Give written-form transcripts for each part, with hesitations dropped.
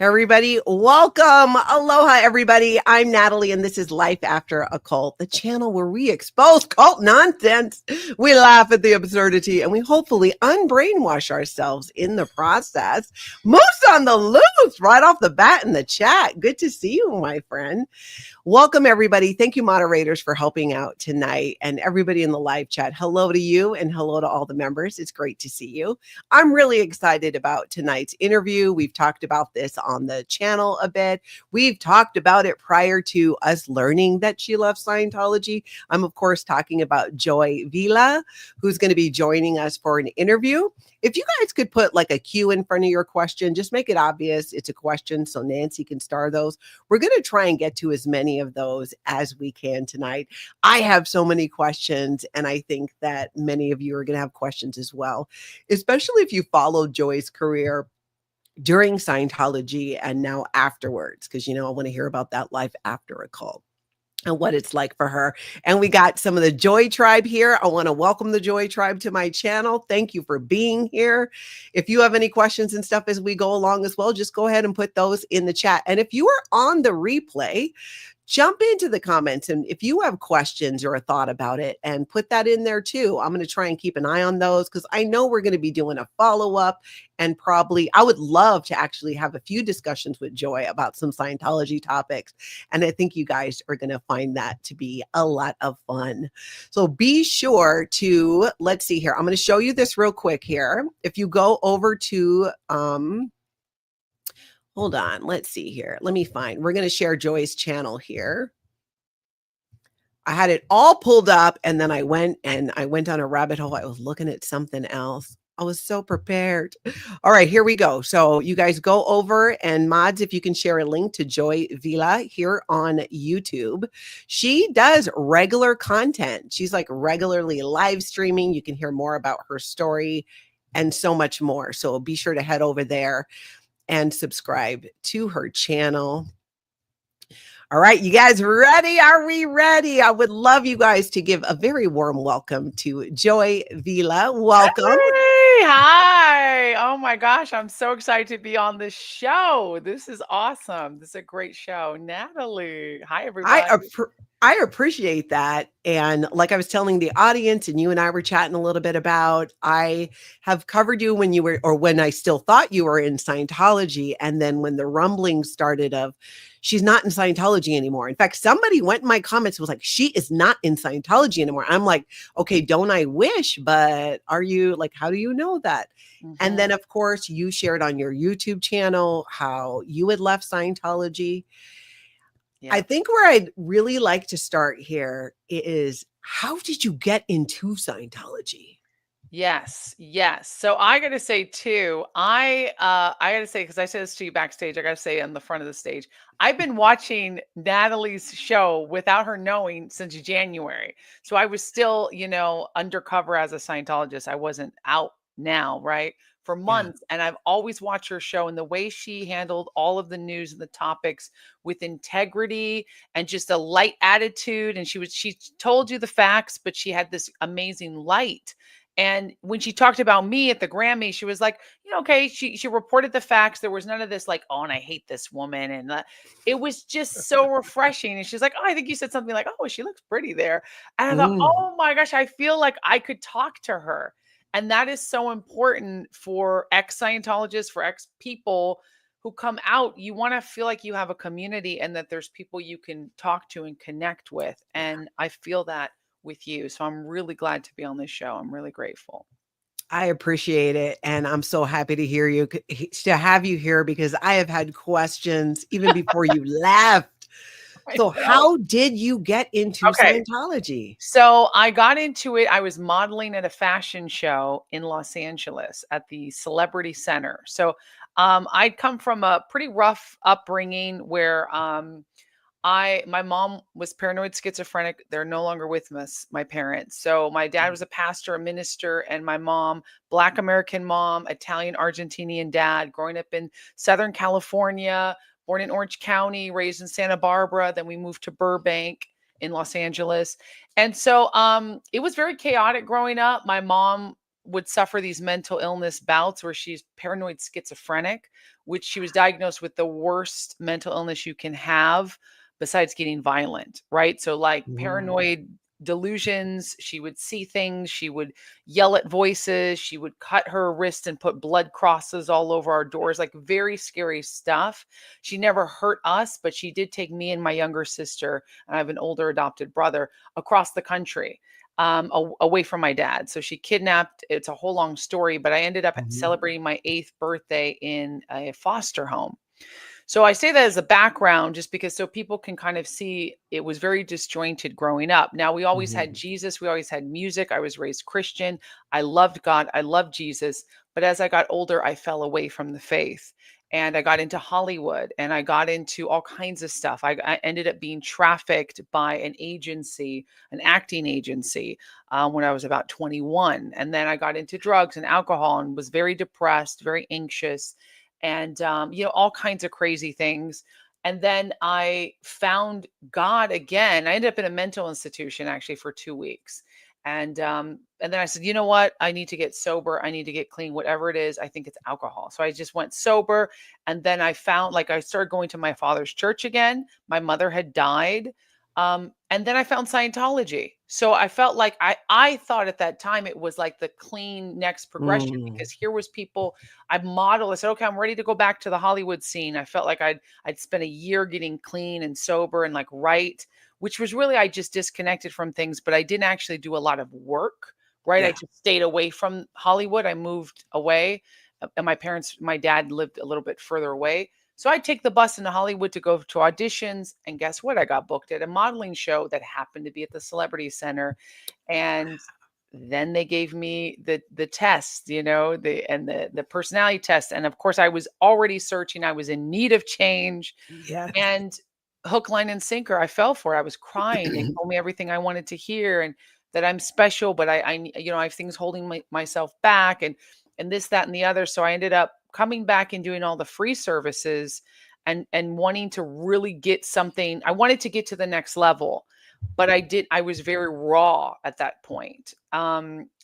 Everybody, welcome. Aloha, everybody. I'm Natalie, and this is Life After a Cult, the channel where we expose cult nonsense. We laugh at the absurdity, and we hopefully unbrainwash ourselves in the process. Moose on the loose right off the bat in the chat. Good to see you, my friend. Welcome, everybody. Thank you, moderators, for helping out tonight, and everybody in the live chat. Hello to you, and hello to all the members. It's great to see you. I'm really excited about tonight's interview. We've talked about this on the channel a bit. We've talked about it prior to us learning that she loves Scientology. I'm, of course, talking about Joy Vila, who's going to be joining us for an interview. If you guys could put like a Q in front of your question, just make it obvious it's a question so Nancy can star those. We're going to try and get to as many of those as we can tonight. I have so many questions, and I think that many of you are going to have questions as well, especially if you followed Joy's career during Scientology and now afterwards, because, I want to hear about that life after a cult and what it's like for her. And we got some of the Joy Tribe here. I want to welcome the Joy Tribe to my channel. Thank you for being here. If you have any questions and stuff as we go along as well, just go ahead and put those in the chat. And if you are on the replay, jump into the comments, and if you have questions or a thought about it, and put that in there too. I'm going to try and keep an eye on those because I know we're going to be doing a follow-up, and probably I would love to actually have a few discussions with Joy about some Scientology topics, and I think you guys are going to find that to be a lot of fun. So be sure to, let's see here. I'm going to show you this real quick here. If you go over to hold on, let's see here. Let me find. We're going to share Joy's channel here. I had it all pulled up, and then I went on a rabbit hole. I was looking at something else. I was so prepared. All right, here we go. So you guys go over, and mods, if you can share a link to Joy Vila here on YouTube. She does regular content. She's like regularly live streaming. You can hear more about her story and so much more. So be sure to head over there and subscribe to her channel. All right, you guys ready? Are we ready? I would love you guys to give a very warm welcome to Joy Vila. Welcome. Hey, hi. Oh my gosh, I'm so excited to be on this show. This is awesome. This is a great show. Natalie. Hi, everybody. I appreciate that. And like I was telling the audience, and you and I were chatting a little bit about, I have covered you when you were, or when I still thought you were in Scientology. And then when the rumblings started of, she's not in Scientology anymore. In fact, somebody went in my comments and was like, she is not in Scientology anymore. I'm like, okay, don't I wish, but are you, like, how do you know that? Mm-hmm. And then of course you shared on your YouTube channel how you had left Scientology. Yeah. I think where I'd really like to start here is, how did you get into Scientology? Yes. So I got to say too, I got to say, because I said this to you backstage, I got to say on the front of the stage, I've been watching Natalie's show without her knowing since January. So I was still, undercover as a Scientologist. I wasn't out now, right? For months. Yeah. And I've always watched her show, and the way she handled all of the news and the topics with integrity and just a light attitude. And she told you the facts, but she had this amazing light. And when she talked about me at the Grammy, she was like, okay, she reported the facts. There was none of this like, oh, and I hate this woman. And it was just so refreshing. And she's like, oh, I think you said something like, oh, she looks pretty there. And I thought, oh my gosh, I feel like I could talk to her. And that is so important for ex-Scientologists, for ex-people who come out. You want to feel like you have a community and that there's people you can talk to and connect with. And I feel that with you. So I'm really glad to be on this show. I'm really grateful. I appreciate it. And I'm so happy to have you here, because I have had questions even before you left. So how did you get into Scientology? So I got into it. I was modeling at a fashion show in Los Angeles at the Celebrity Center. So I'd come from a pretty rough upbringing where my mom was paranoid schizophrenic. They're no longer with us, my parents. So my dad was a pastor, a minister, and my mom, Black American mom, Italian Argentinian dad, growing up in Southern California, born in Orange County, raised in Santa Barbara. Then we moved to Burbank in Los Angeles. And so it was very chaotic growing up. My mom would suffer these mental illness bouts where she's paranoid schizophrenic, which she was diagnosed with the worst mental illness you can have besides getting violent, right? So, like Mm. paranoid delusions, she would see things, she would yell at voices, she would cut her wrist and put blood crosses all over our doors, like very scary stuff. She never hurt us, but she did take me and my younger sister, and I have an older adopted brother, across the country, away from my dad. So she kidnapped, it's a whole long story, but I ended up Mhm. celebrating my 8th birthday in a foster home. So I say that as a background just because so people can kind of see it was very disjointed growing up. Now, we always had Mhm. Jesus, we always had music. I was raised Christian. I loved God, I loved Jesus. But as I got older, I fell away from the faith. And I got into Hollywood and I got into all kinds of stuff. I ended up being trafficked by an agency, an acting agency, when I was about 21. And then I got into drugs and alcohol and was very depressed, very anxious, and all kinds of crazy things. And then I found God again. I ended up in a mental institution actually for 2 weeks. And then I said, you know what? I need to get sober. I need to get clean, whatever it is. I think it's alcohol. So I just went sober. And then I found, like, I started going to my father's church again. My mother had died. And then I found Scientology. So I felt like I thought at that time it was like the clean next progression, Mm. because here was people I modeled. I said, okay, I'm ready to go back to the Hollywood scene. I felt like I'd spent a year getting clean and sober and like right, which was really, I just disconnected from things, but I didn't actually do a lot of work. Right. I Yeah. just stayed away from Hollywood. I moved away. And my dad lived a little bit further away. So I'd take the bus into Hollywood to go to auditions. And guess what? I got booked at a modeling show that happened to be at the Celebrity Center. And then they gave me the test, the personality test. And of course, I was already searching. I was in need of change. Yes. And hook, line, and sinker, I fell for it. I was crying. They told me everything I wanted to hear, and that I'm special, but I have things holding myself back, and this, that, and the other. So I ended up coming back and doing all the free services, and wanting to really get something. I wanted to get to the next level, but I was very raw at that point.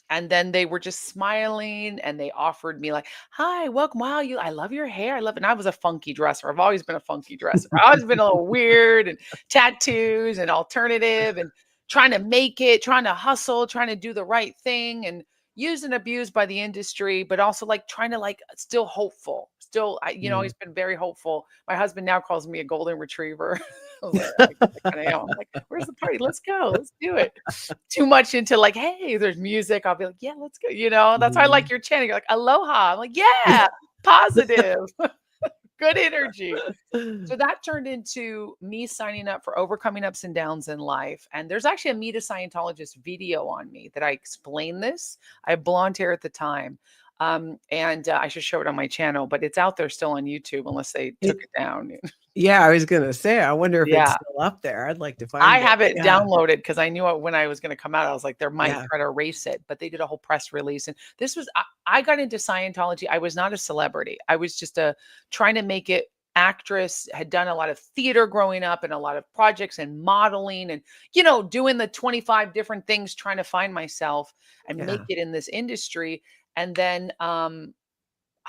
And then they were just smiling and they offered me like, hi, welcome. Wow, I love your hair. I love it. And I was a funky dresser. I've always been a funky dresser. I've always been a little weird, and tattoos and alternative, and trying to make it, trying to hustle, trying to do the right thing, and used and abused by the industry, but also like trying to like still hopeful. Still, Mm. he's been very hopeful. My husband now calls me a golden retriever. I was like, I guess I kind of am. I'm like, where's the party? Let's go. Let's do it. Too much into like, hey, there's music. I'll be like, yeah, let's go. That's why I like Mhm. your channel. You're like, aloha. I'm like, yeah, positive, good energy. So that turned into me signing up for overcoming ups and downs in life. And there's actually a Meet a Scientologist video on me that I explain this. I had blonde hair at the time. And I should show it on my channel, but it's out there still on YouTube unless they took it down. Yeah, I was gonna say, I wonder if it's Yeah. still up there. I'd like to I find it. have it Yeah. downloaded because I knew when I was going to come out, I was like, there might Yeah. try to erase it, but they did a whole press release. And this was, I got into Scientology. I was not a celebrity. I was just trying to make it actress, had done a lot of theater growing up and a lot of projects and modeling and, doing the 25 different things, trying to find myself and make Yeah. it in this industry. And then,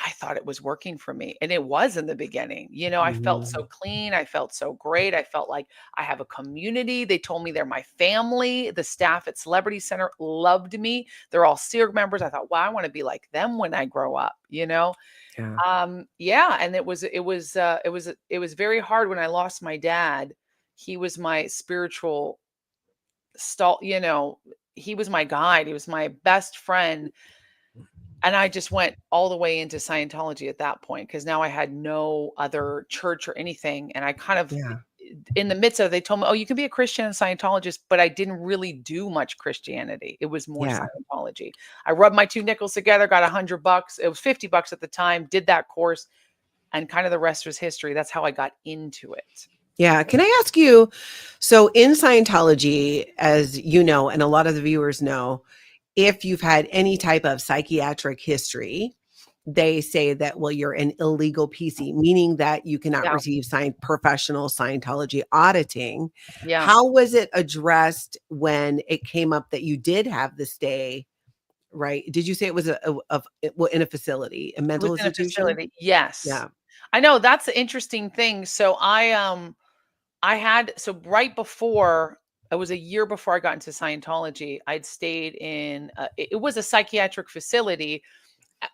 I thought it was working for me, and it was in the beginning. I felt so Mhm. clean, I felt so great, I felt like I have a community. They told me they're my family. The staff at Celebrity Center loved me. They're all SEER members. I thought, "Wow, I wanna be like them when I grow up," you know? Yeah. Yeah, and it was very hard when I lost my dad. He was my spiritual he was my guide, he was my best friend. And I just went all the way into Scientology at that point because now I had no other church or anything, and I kind of Yeah. in the midst of they told me, "Oh, you can be a Christian and Scientologist," but I didn't really do much Christianity. It was more Yeah. Scientology. I rubbed my 2 nickels together, got $100. It was $50 at the time, did that course, and kind of the rest was history. That's how I got into it. Yeah. Can I ask you, so in Scientology, as you know, and a lot of the viewers know, if you've had any type of psychiatric history, they say that, well, you're an illegal PC, meaning that you cannot Yeah, receive professional Scientology auditing. yeah. How was it addressed when it came up that you did have the stay Right. Did you say it was in a facility, a It was mental in a institution? facility. Yes. Yeah. I know, that's the interesting thing. So I had, so right before, it was a year before I got into Scientology, I'd stayed in it was a psychiatric facility.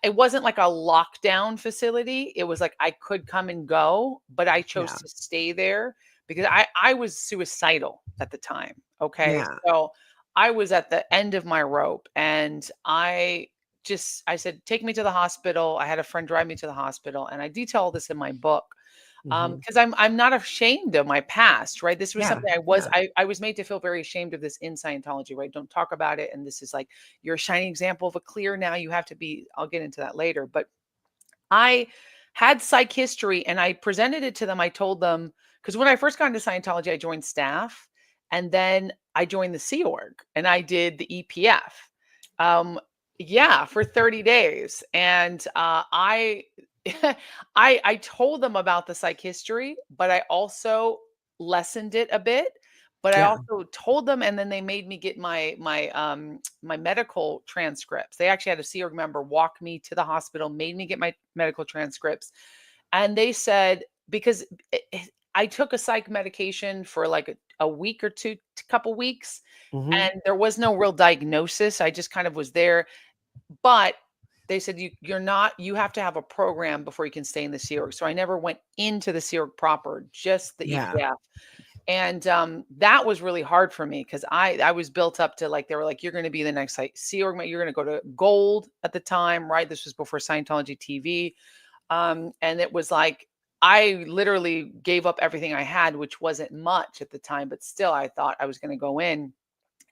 It wasn't like a lockdown facility. It was like I could come and go, but I chose Yeah. to stay there because I was suicidal at the time. Okay. Yeah. So I was at the end of my rope, and I said, take me to the hospital. I had a friend drive me to the hospital, and I detail all this in my book. Mhm. Because I'm not ashamed of my past, right? This was Yeah. something Yeah. I was made to feel very ashamed of this in Scientology, right? Don't talk about it. And this is like, you're a shining example of a clear now. You have to be, I'll get into that later. But I had psych history and I presented it to them. I told them, because when I first got into Scientology, I joined staff, and then I joined the Sea Org and I did the EPF. Yeah, for 30 days. And I told them about the psych history, but I also lessened it a bit. But I Yeah. also told them, and then they made me get my medical transcripts. They actually had a Sea Org member walk me to the hospital, made me get my medical transcripts, and they said, because I took a psych medication for like a week or two, couple weeks, Mhm. and there was no real diagnosis. I just kind of was there, but they said, you're not, you have to have a program before you can stay in the Sea Org. So I never went into the Sea Org proper, just the Yeah. EPF. And that was really hard for me because I was built up to, like, they were like, you're going to be the next like Sea Org, you're going to go to Gold at the time, right? This was before Scientology TV. And it was like, I literally gave up everything I had, which wasn't much at the time, but still I thought I was going to go in,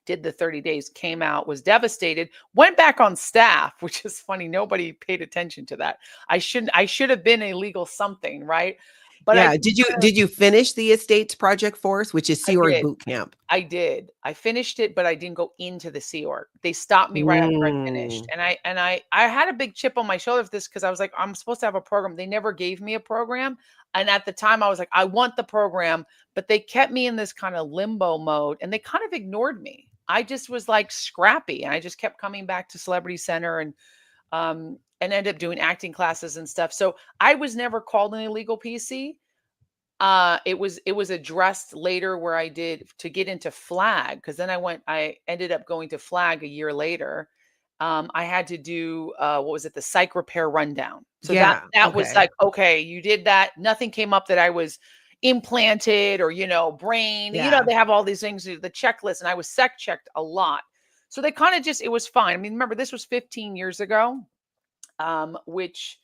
did the 30 days, came out, was devastated, went back on staff, which is funny. Nobody paid attention to that. I should have been a legal something, right? But I Yeah. did Did you finish the Estates Project Force, which is I Sea Org did. boot camp? I did. I finished it, but I didn't go into the Sea Org. They stopped me right after I finished. Mm. And I had a big chip on my shoulder for this because I was like, I'm supposed to have a program. They never gave me a program. And at the time I was like, I want the program, but they kept me in this kind of limbo mode and they kind of ignored me. I just was like scrappy, and I just kept coming back to Celebrity Center and ended up doing acting classes and stuff. So I was never called an illegal PC. It was addressed later where I did to get into Flag, because then I ended up going to Flag a year later. I had to do what was it, the psych repair rundown. So that Yeah. that was Okay. like, okay, you did that. Nothing came up that I was implanted or brain. Yeah. They have all these things, the checklist, and I was sec checked a lot. So they kind of just, it was fine. I mean, remember, this was 15 years ago, which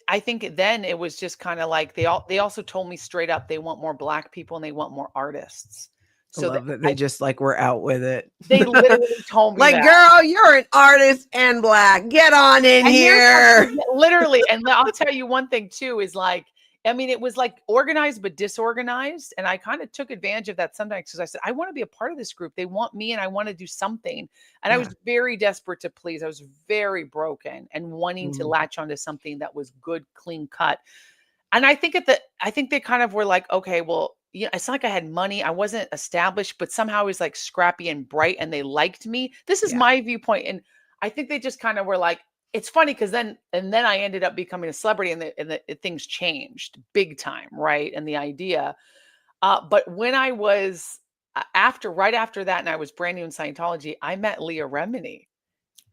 I think then it was just kind of like they also told me straight up they want more Black people and they want more artists. I So love that they just like were out with it. they literally told me Like, that. girl, you're an artist and Black. Get on in And here's here. literally, and I'll tell you one thing too is like, I mean, it was like organized but disorganized, and I kind of took advantage of that sometimes because I said I want to be a part of this group. They want me, and I want to do something. And I Yeah. was very desperate to please. I was very broken and wanting to Mhm. latch onto something that was good, clean cut. And I think they kind of were like, okay, well, it's not like I had money. I wasn't established, but somehow I was like scrappy and bright and they liked me. This is Yeah. my viewpoint. And I think they just kind of were like, it's funny because then I ended up becoming a celebrity, and things changed big time, right? And the idea. But when I was right after that, and I was brand new in Scientology, I met Leah Remini.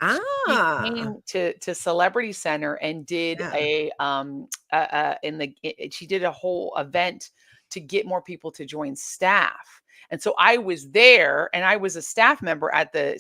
She Ah. came to Celebrity Center and did Yeah. she did a whole event to get more people to join staff. And so I was there, and I was a staff member at the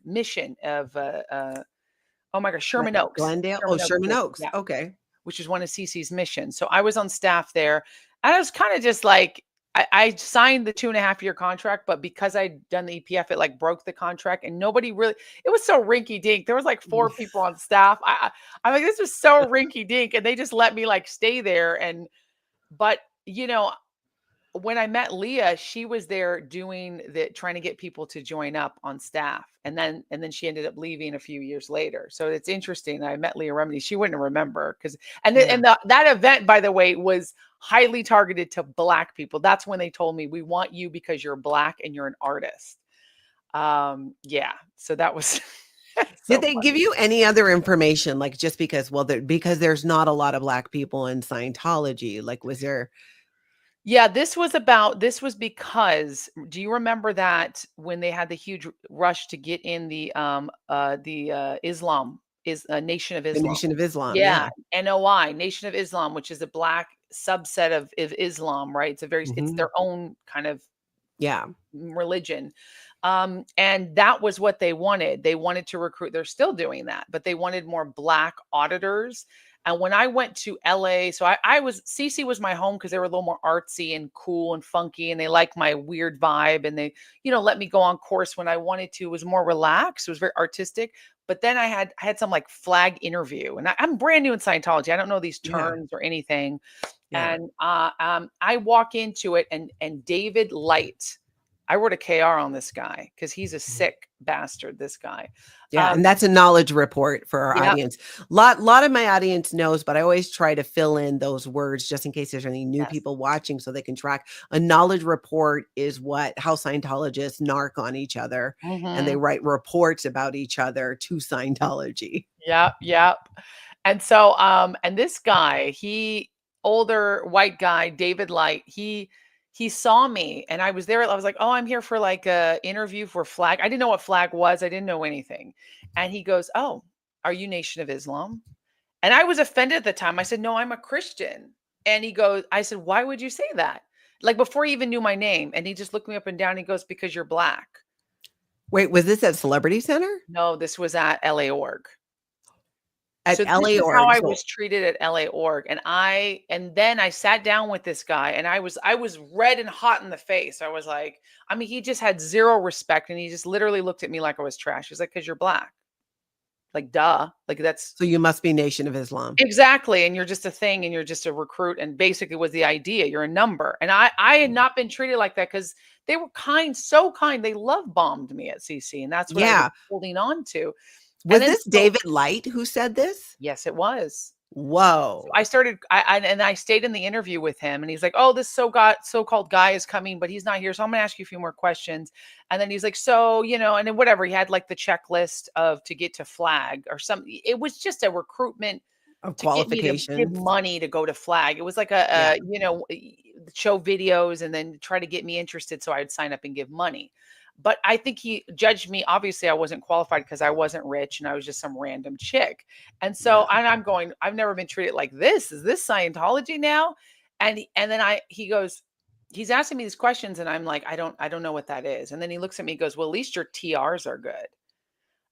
mission of oh my gosh, Sherman Oaks. Glendale? Oh, Sherman Oaks, Sherman Oaks. yeah, Okay. which is one of Cece's missions. So I was on staff there. And I was kind of just like, I signed the 2.5-year contract, but because I'd done the EPF, it like broke the contract, and nobody really, it was so rinky dink. There was like 4 people on staff. I'm like, this was so rinky dink. And they just let me like stay there. But when I met Leah, she was there trying to get people to join up on staff. And then she ended up leaving a few years later. So it's interesting. I met Leah Remini. She wouldn't remember Yeah. that event, by the way, was highly targeted to Black people. That's when they told me, we want you because you're Black and you're an artist. Yeah. So that was Did so they give funny. you any other information, like, just because, well, because there's not a lot of Black people in Scientology, like, was there Yeah, this was because do you remember that when they had the huge rush to get in the Islam is Nation of the Islam? Nation of Islam? Yeah, Yeah. NOI, Nation of Islam, which is a black subset of Islam, right? It's Mhm. their own kind of Yeah. religion. And that was what they wanted. They wanted to recruit, they're still doing that, but they wanted more black auditors. And when I went to LA, so I was CC was my home because they were a little more artsy and cool and funky, and they liked my weird vibe. And they, let me go on course when I wanted to. It was more relaxed. It was very artistic. But then I had some like flag interview, and I'm brand new in Scientology. I don't know these Yeah. terms or anything. Yeah. And I walk into it, and David Light, I wrote a KR on this guy because he's a sick bastard. This guy. Yeah, Um, and that's a knowledge report for our yep. audience. Lot of my audience knows, but I always try to fill in those words just in case there's any new Yes. people watching so they can track. A knowledge report is how Scientologists narc on each other, and they Mhm. write reports about each other to Scientology. Yep. Yep. And so, and this guy, older white guy, David Light, he saw me and I was there. I was like, oh, I'm here for like a interview for flag. I didn't know what flag was. I didn't know anything. And he goes, oh, are you Nation of Islam? And I was offended at the time. I said, no, I'm a Christian. And he goes, I said, why would you say that? Like before he even knew my name. And he just looked me up and down. He goes, because you're black. Wait, was this at Celebrity Center? No, this was at LA Org. At So this LA is how Org? I So was treated at LA Org, and then I sat down with this guy, and I was red and hot in the face. I was like, I mean, he just had zero respect, and he just literally looked at me like I was trash. He's like, "'Cause you're black." Like, duh. Like that's so you must be Nation of Islam. exactly, and you're just a thing, and you're just a recruit, and basically was the idea. You're a number. And I had not been treated like that because they were kind, so kind. They love bombed me at CC, and that's what I was Yeah. holding on to. And Was then this so David Light who said this? yes, it was. So Whoa. I stayed in the interview with him and he's like, "Oh, this so-called guy is coming, but he's not here. So I'm gonna ask you a few more questions." And then he's like, "So, and then whatever, he had like the checklist of to get to flag or something. It was just a recruitment Of to get me to give qualifications. money to go to flag. It was like Yeah. show videos and then try to get me interested so I'd sign up and give money. But I think he judged me. Obviously, I wasn't qualified because I wasn't rich and I was just some random chick. And so Yeah. I'm going, I've never been treated like this. Is this Scientology now? And then he goes, he's asking me these questions and I'm like, I don't know what that is. And then he looks at me and goes, well, at least your TRs are good.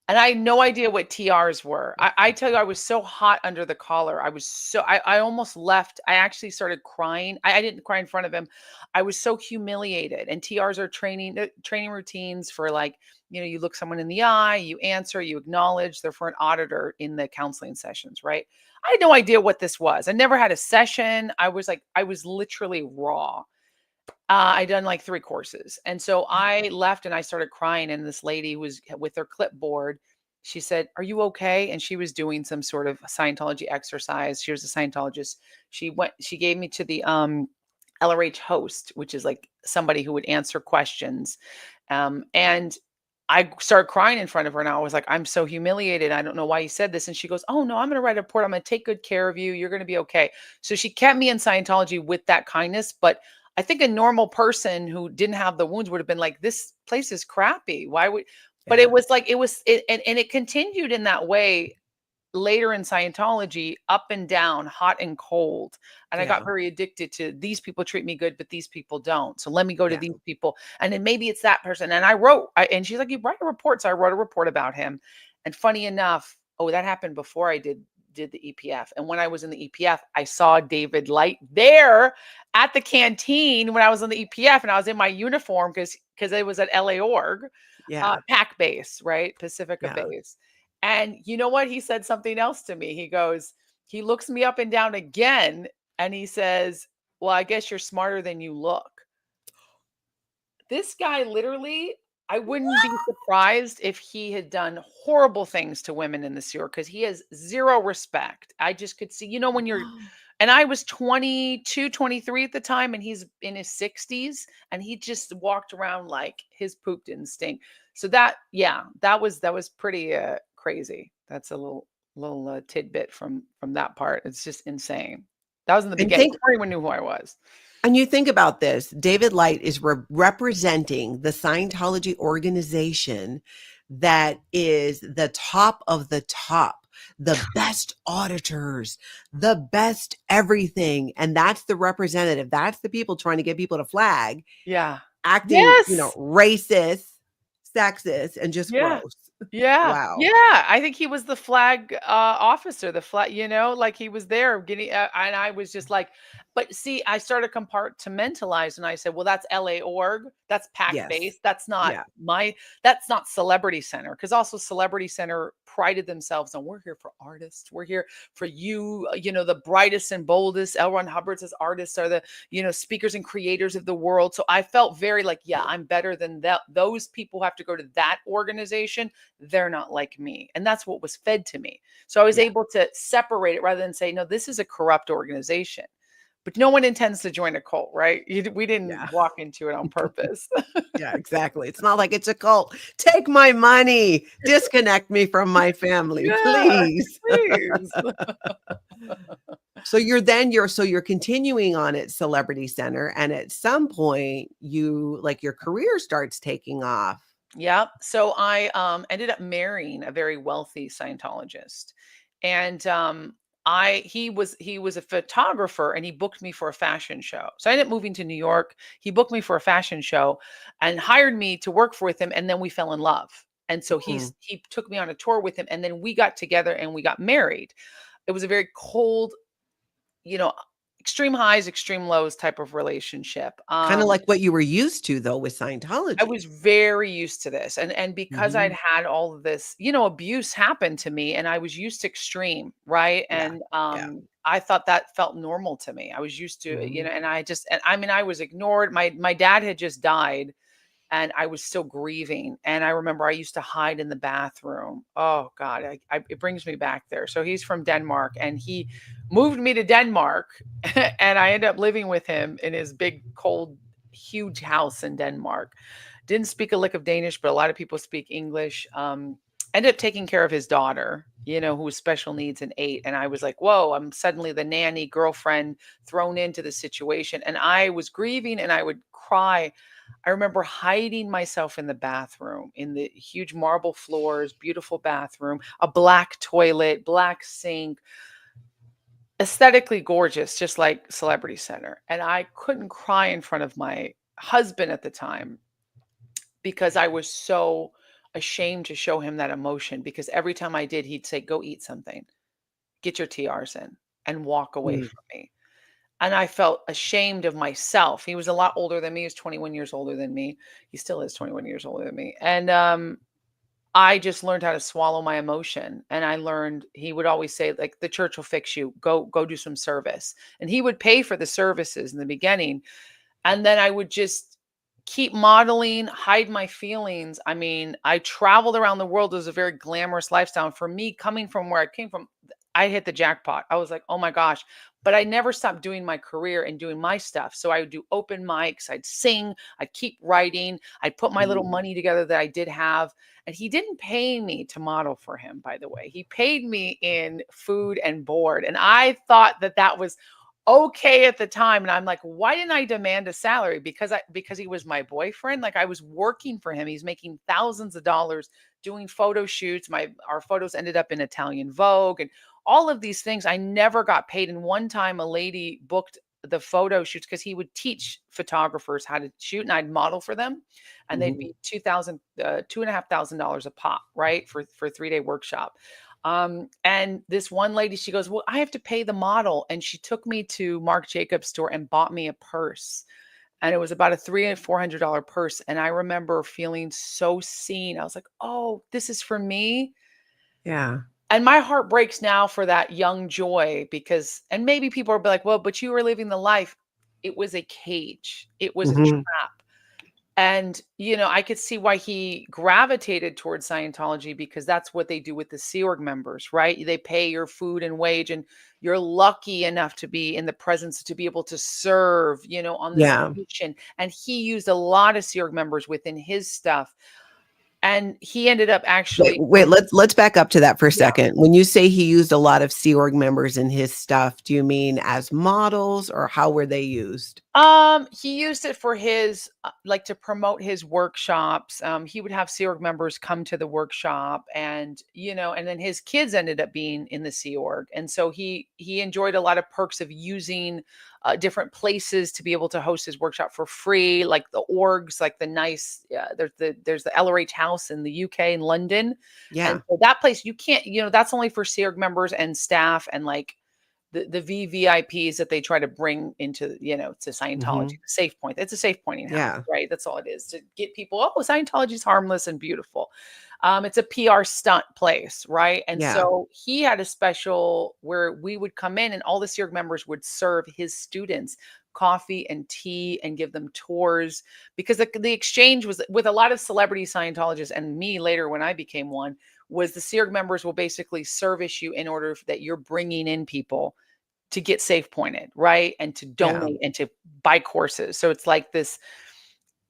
And I had no idea what TRs were. I tell you, I was so hot under the collar. I almost left. I actually started crying. I didn't cry in front of him. I was so humiliated. And TRs are training routines for like, you look someone in the eye, you answer, you acknowledge. They're for an auditor in the counseling sessions, right? I had no idea what this was. I never had a session. I was literally raw. I done like 3 courses. And so I left and I started crying. And this lady was with her clipboard. She said, "Are you okay?" And she was doing some sort of Scientology exercise. She was a Scientologist. She gave me to the LRH host, which is like somebody who would answer questions. And I started crying in front of her and I was like, I'm so humiliated. I don't know why you said this. And she goes, oh no, I'm going to write a report. I'm going to take good care of you. You're going to be okay. So she kept me in Scientology with that kindness. But I think a normal person who didn't have the wounds would have been like, this place is crappy. Why would, but Yeah. it was like, and it continued in that way later in Scientology, up and down, hot and cold. And I got Yeah. very addicted to these people treat me good, but these people don't. So let me go to Yeah. these people. And then maybe it's that person. And and she's like, you write a report. So I wrote a report about him. And funny enough, oh, that happened before I did the EPF. And when I was in the EPF, I saw David Light there at the canteen when I was on the EPF and I was in my uniform because it was at LA Org, Yeah. PAC base, right? Pacifica Yeah. base. And you know what? He said something else to me. He looks me up and down again and he says, well, I guess you're smarter than you look. This guy literally, I wouldn't be surprised if he had done horrible things to women in the sewer because he has zero respect. I just could see, when you're, Wow. And I was 22, 23 at the time, and he's in his 60s, and he just walked around like his poop didn't stink. So that, yeah, that was pretty crazy. That's a little tidbit from that part. It's just insane. That was in the And beginning think before anyone knew who I was. And you think about this, David Light is representing the Scientology organization that is the top of the top, the best auditors, the best everything. And that's the representative. That's the people trying to get people to flag, Yeah. acting, Yes. racist, sexist, and just Yeah. gross. Yeah, Wow. yeah. I think he was the flag officer, the flag, like he was there getting, and I was just like, but see, I started compartmentalize, and I said, well, that's LA org, that's pack Yes. base, that's not Yeah. that's not Celebrity Center, because also Celebrity Center prided themselves on, we're here for artists, we're here for you, the brightest and boldest. L. Ron Hubbard's artists are the speakers and creators of the world. So I felt very like, yeah, I'm better than that. Those people who have to go to that organization, they're not like me. And that's what was fed to me. So I was Yeah. able to separate it rather than say, no, this is a corrupt organization. But no one intends to join a cult, right? We didn't Yeah. walk into it on purpose. Yeah, exactly. It's not like it's a cult. Take my money. Disconnect me from my family, Yeah, please. please. So you're continuing on at Celebrity Center, and at some point your career starts taking off. Yeah. So I ended up marrying a very wealthy Scientologist. And he was a photographer, and he booked me for a fashion show. So I ended up moving to New York. He booked me for a fashion show and hired me to work with him, and then we fell in love. And so Mm, he took me on a tour with him, and then we got together and we got married. It was a very cold, you know, extreme highs, extreme lows type of relationship. Kinda like what you were used to though with I Scientology. was very used to this, and because I'd Mhm. had all of this, abuse happen to me, and I was used to extreme, right? Yeah. And Yeah. I thought that felt normal to me. I was used to, Mhm. and I mean, I was ignored. My dad had just died, and I was still grieving. And I remember I used to hide in the bathroom. Oh God, it brings me back there. So he's from Denmark, and he moved me to Denmark, and I ended up living with him in his big, cold, huge house in Denmark. Didn't speak a lick of Danish, but a lot of people speak English. Ended up taking care of his daughter, who was special needs and 8. And I was like, whoa, I'm suddenly the nanny girlfriend thrown into the situation. And I was grieving, and I would cry. I remember hiding myself in the bathroom, in the huge marble floors, beautiful bathroom, a black toilet, black sink, aesthetically gorgeous, just like Celebrity Center. And I couldn't cry in front of my husband at the time because I was so ashamed to show him that emotion, because every time I did, he'd say, "Go eat something, get your TRs in, and walk away Mm. from me." And I felt ashamed of myself. He was a lot older than me. He was 21 years older than me. He still is 21 years older than me. And I just learned how to swallow my emotion. And I learned, he would always say, like, the church will fix you. Go do some service. And he would pay for the services in the beginning. And then I would just keep modeling, hide my feelings. I mean, I traveled around the world. It was a very glamorous lifestyle. And for me, coming from where I came from, I hit the jackpot. I was like, oh my gosh. But I never stopped doing my career and doing my stuff. So I would do open mics, I'd sing, I'd keep writing, I'd put my little Mhm. money together that I did have. And he didn't pay me to model for him, by the way. He paid me in food and board. And I thought that that was okay at the time. And I'm like, why didn't I demand a salary? Because he was my boyfriend. Like, I was working for him. He's making thousands of dollars doing photo shoots. Our photos ended up in Italian Vogue and all of these things. I never got paid. And one time a lady booked the photo shoots because he would teach photographers how to shoot, and I'd model for them. And they'd Mhm. be $2,500 a pop, right? For a 3-day workshop. And this one lady, she goes, well, I have to pay the model. And she took me to Marc Jacobs store and bought me a purse. And it was about a $300 and $400 purse. And I remember feeling so seen. I was like, oh, this is for me. Yeah. And my heart breaks now for that young joy, because, and maybe people will be like, well, but you were living the life. It was a cage. It was a Mhm. trap. And, I could see why he gravitated towards Scientology, because that's what they do with the Sea Org members, right? They pay your food and wage, and you're lucky enough to be in the presence to be able to serve, on this Yeah. mission. And he used a lot of Sea Org members within his stuff. And he ended up Wait, actually, wait, let's back up to that for a yeah. second. When you say he used a lot of Sea Org members in his stuff, do you mean as models, or how were they used? He used it for his like to promote his workshops. He would have Sea Org members come to the workshop, and and then his kids ended up being in the Sea Org, and so he enjoyed a lot of perks of using different places to be able to host his workshop for free, like the orgs, like the nice. There's the LRH House in the UK in London, and Yeah. so that place you can't. That's only for Sea Org members and staff, and like the VVIPs that they try to bring into, to Scientology, Hmm. the safe point. It's a safe pointing house, Yeah. right? That's all it is, to get people, oh, Scientology is harmless and beautiful. It's a PR stunt place, right? And Yeah. so he had a special where we would come in and all the Sea Org members would serve his students coffee and tea and give them tours, because the exchange was with a lot of celebrity Scientologists, and me later when I became one, was the Sea Org members will basically service you in order that you're bringing in people to get safe pointed, right? And to Yeah. donate and to buy courses. So it's like this,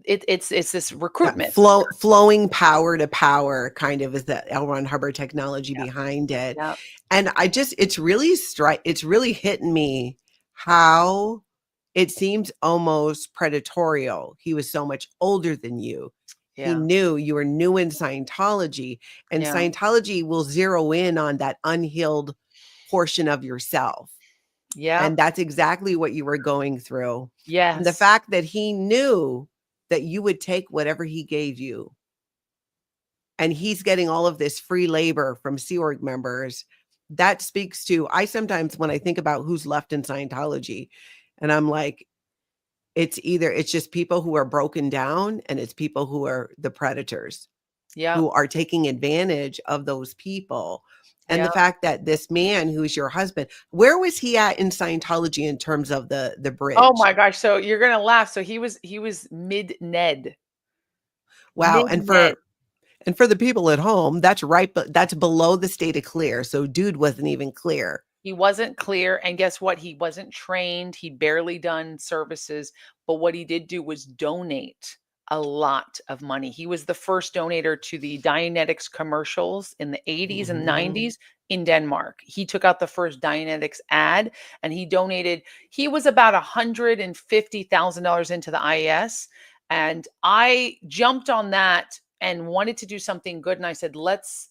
it's this Yeah. recruitment. Flowing power to power kind of is the L. Ron Hubbard technology Yeah. behind it. Yeah. And it's really hitting me how it seems almost predatorial. He was so much older than you. He Yeah. knew you were new in Scientology, and Yeah. Scientology will zero in on that unhealed portion of yourself. Yeah. And that's exactly what you were going through. And the Yes. fact that he knew that you would take whatever he gave you, and he's getting all of this free labor from Sea Org members, that speaks to, I sometimes, when I think about who's left in Scientology, and I'm like, it's just people who are broken down, and it's people who are the predators, Yeah. who are taking advantage of those people. And the Yeah. fact that this man who's your husband, where was he at in Scientology in terms of the Oh bridge? my gosh. So you're gonna laugh. So he was mid Ned. Wow. Mid Ned. And for the people at home, that's right, but that's below the state of clear. So dude wasn't even clear. He wasn't clear, and guess what? He wasn't trained, he'd barely done services, but what he did do was donate a lot of money. He was the first donator to the Dianetics commercials in the 80s and Mhm. 90s in Denmark. He took out the first Dianetics ad, and he was about $150,000 into the IS, and I jumped on that and wanted to do something good, and I said, let's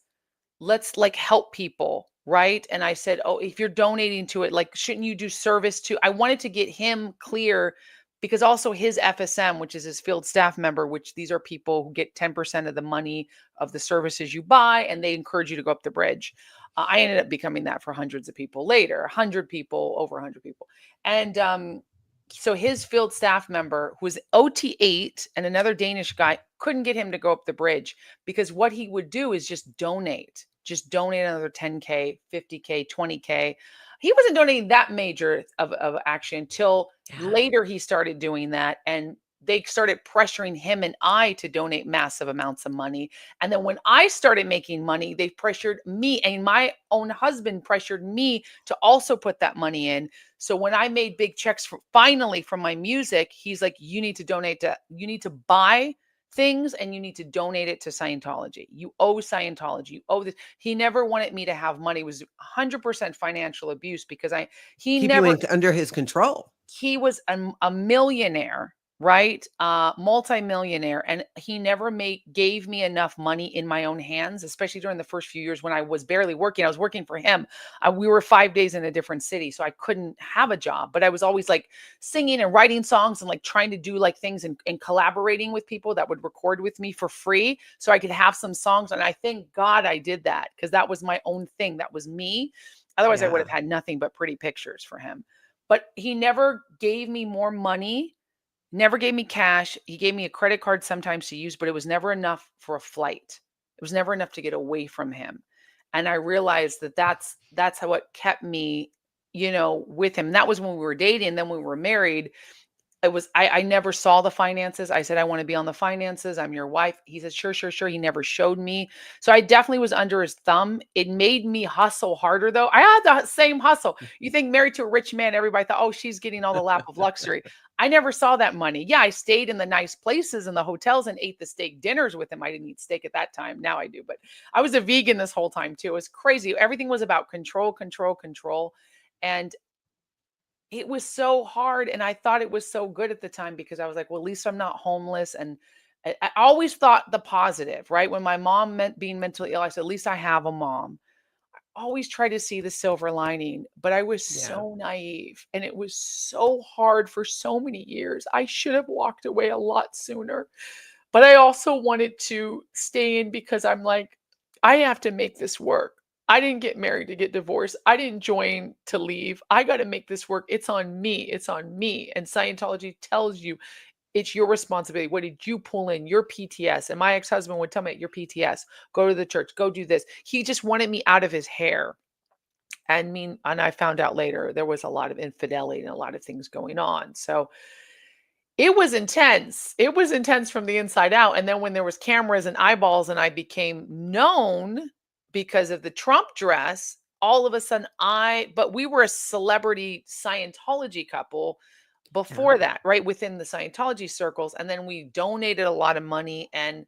like help people, right? And I said, oh, if you're donating to it, like, shouldn't you do service to? I wanted to get him clear, because also his FSM, which is his field staff member, which these are people who get 10% of the money of the services you buy, and they encourage you to go up the bridge. I ended up becoming that for hundreds of people later, 100 people, over 100 people. And so his field staff member, who was OT8, and another Danish guy, couldn't get him to go up the bridge, because what he would do is just donate another 10K, 50K, 20K. He wasn't donating that major of action until Yeah. later he started doing that. And they started pressuring him and I to donate massive amounts of money. And then when I started making money, they pressured me, and my own husband pressured me to also put that money in. So when I made big checks finally from my music, he's like, you need to buy things, and you need to donate it to Scientology. You owe Scientology. You owe this. He never wanted me to have money. It was 100% financial abuse, because he Keep you never, under his control. he was a millionaire, right? Multi-millionaire. And he never gave me enough money in my own hands, especially during the first few years when I was barely working. I was working for him. We were 5 days in a different city, so I couldn't have a job, but I was always like singing and writing songs and like trying to do like things, and collaborating with people that would record with me for free so I could have some songs. And I thank God I did that, because that was my own thing. That was me. Otherwise, I would Yeah. have had nothing but pretty pictures for him. But he never gave me more money, never gave me cash. He gave me a credit card sometimes to use, but it was never enough for a flight. It was never enough to get away from him. And I realized that that's how it kept me, with him. And that was when we were dating. Then when we were married, I never saw the finances. I said, I want to be on the finances. I'm your wife. He said, sure, sure, sure. He never showed me. So I definitely was under his thumb. It made me hustle harder though. I had the same hustle. You think married to a rich man, everybody thought, oh, she's getting all the lap of luxury. I never saw that money. Yeah, I stayed in the nice places and the hotels and ate the steak dinners with him. I didn't eat steak at that time. Now I do, but I was a vegan this whole time too. It was crazy. Everything was about control, control, control. And it was so hard, and I thought it was so good at the time because I was like, well, at least I'm not homeless. And I always thought the positive, right? When my mom meant being mentally ill, I said, at least I have a mom. Always try to see the silver lining, but I was Yeah. so naive and it was so hard for so many years. I should have walked away a lot sooner, but I also wanted to stay in because I'm like, I have to make this work. I didn't get married to get divorced. I didn't join to leave. I got to make this work. It's on me. It's on me. And Scientology tells you it's your responsibility. What did you pull in? Your PTS. And my ex-husband would tell me, your PTS, go to the church, go do this. He just wanted me out of his hair. And I found out later there was a lot of infidelity and a lot of things going on. So it was intense. It was intense from the inside out. And then when there was cameras and eyeballs and I became known because of the Trump dress, all of a sudden but we were a celebrity Scientology couple before that, right? Within the Scientology circles. And then we donated a lot of money. And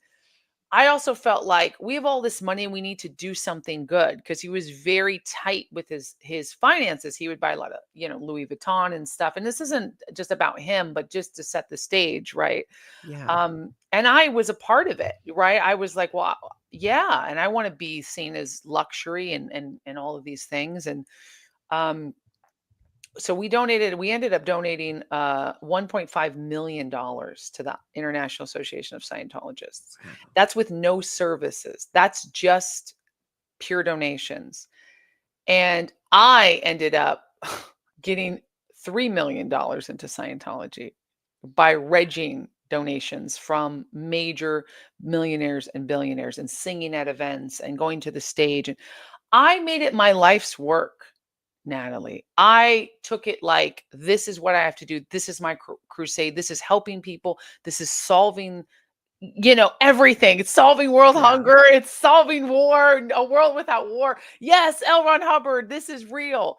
I also felt like we have all this money and we need to do something good because he was very tight with his finances. He would buy a lot of, Louis Vuitton and stuff. And this isn't just about him, but just to set the stage, right? Yeah. And I was a part of it, right? I was like, well, yeah, and I want to be seen as luxury and all of these things. And so we ended up donating $1.5 million to the International Association of Scientologists. Wow. That's with no services. That's just pure donations. And I ended up getting $3 million into Scientology by regging donations from major millionaires and billionaires and singing at events and going to the stage. And I made it my life's work, Natalie. I took it like, this is what I have to do. This is my crusade. This is helping people. This is solving, everything. It's solving world hunger. It's solving war, a world without war. Yes, L. Ron Hubbard, this is real.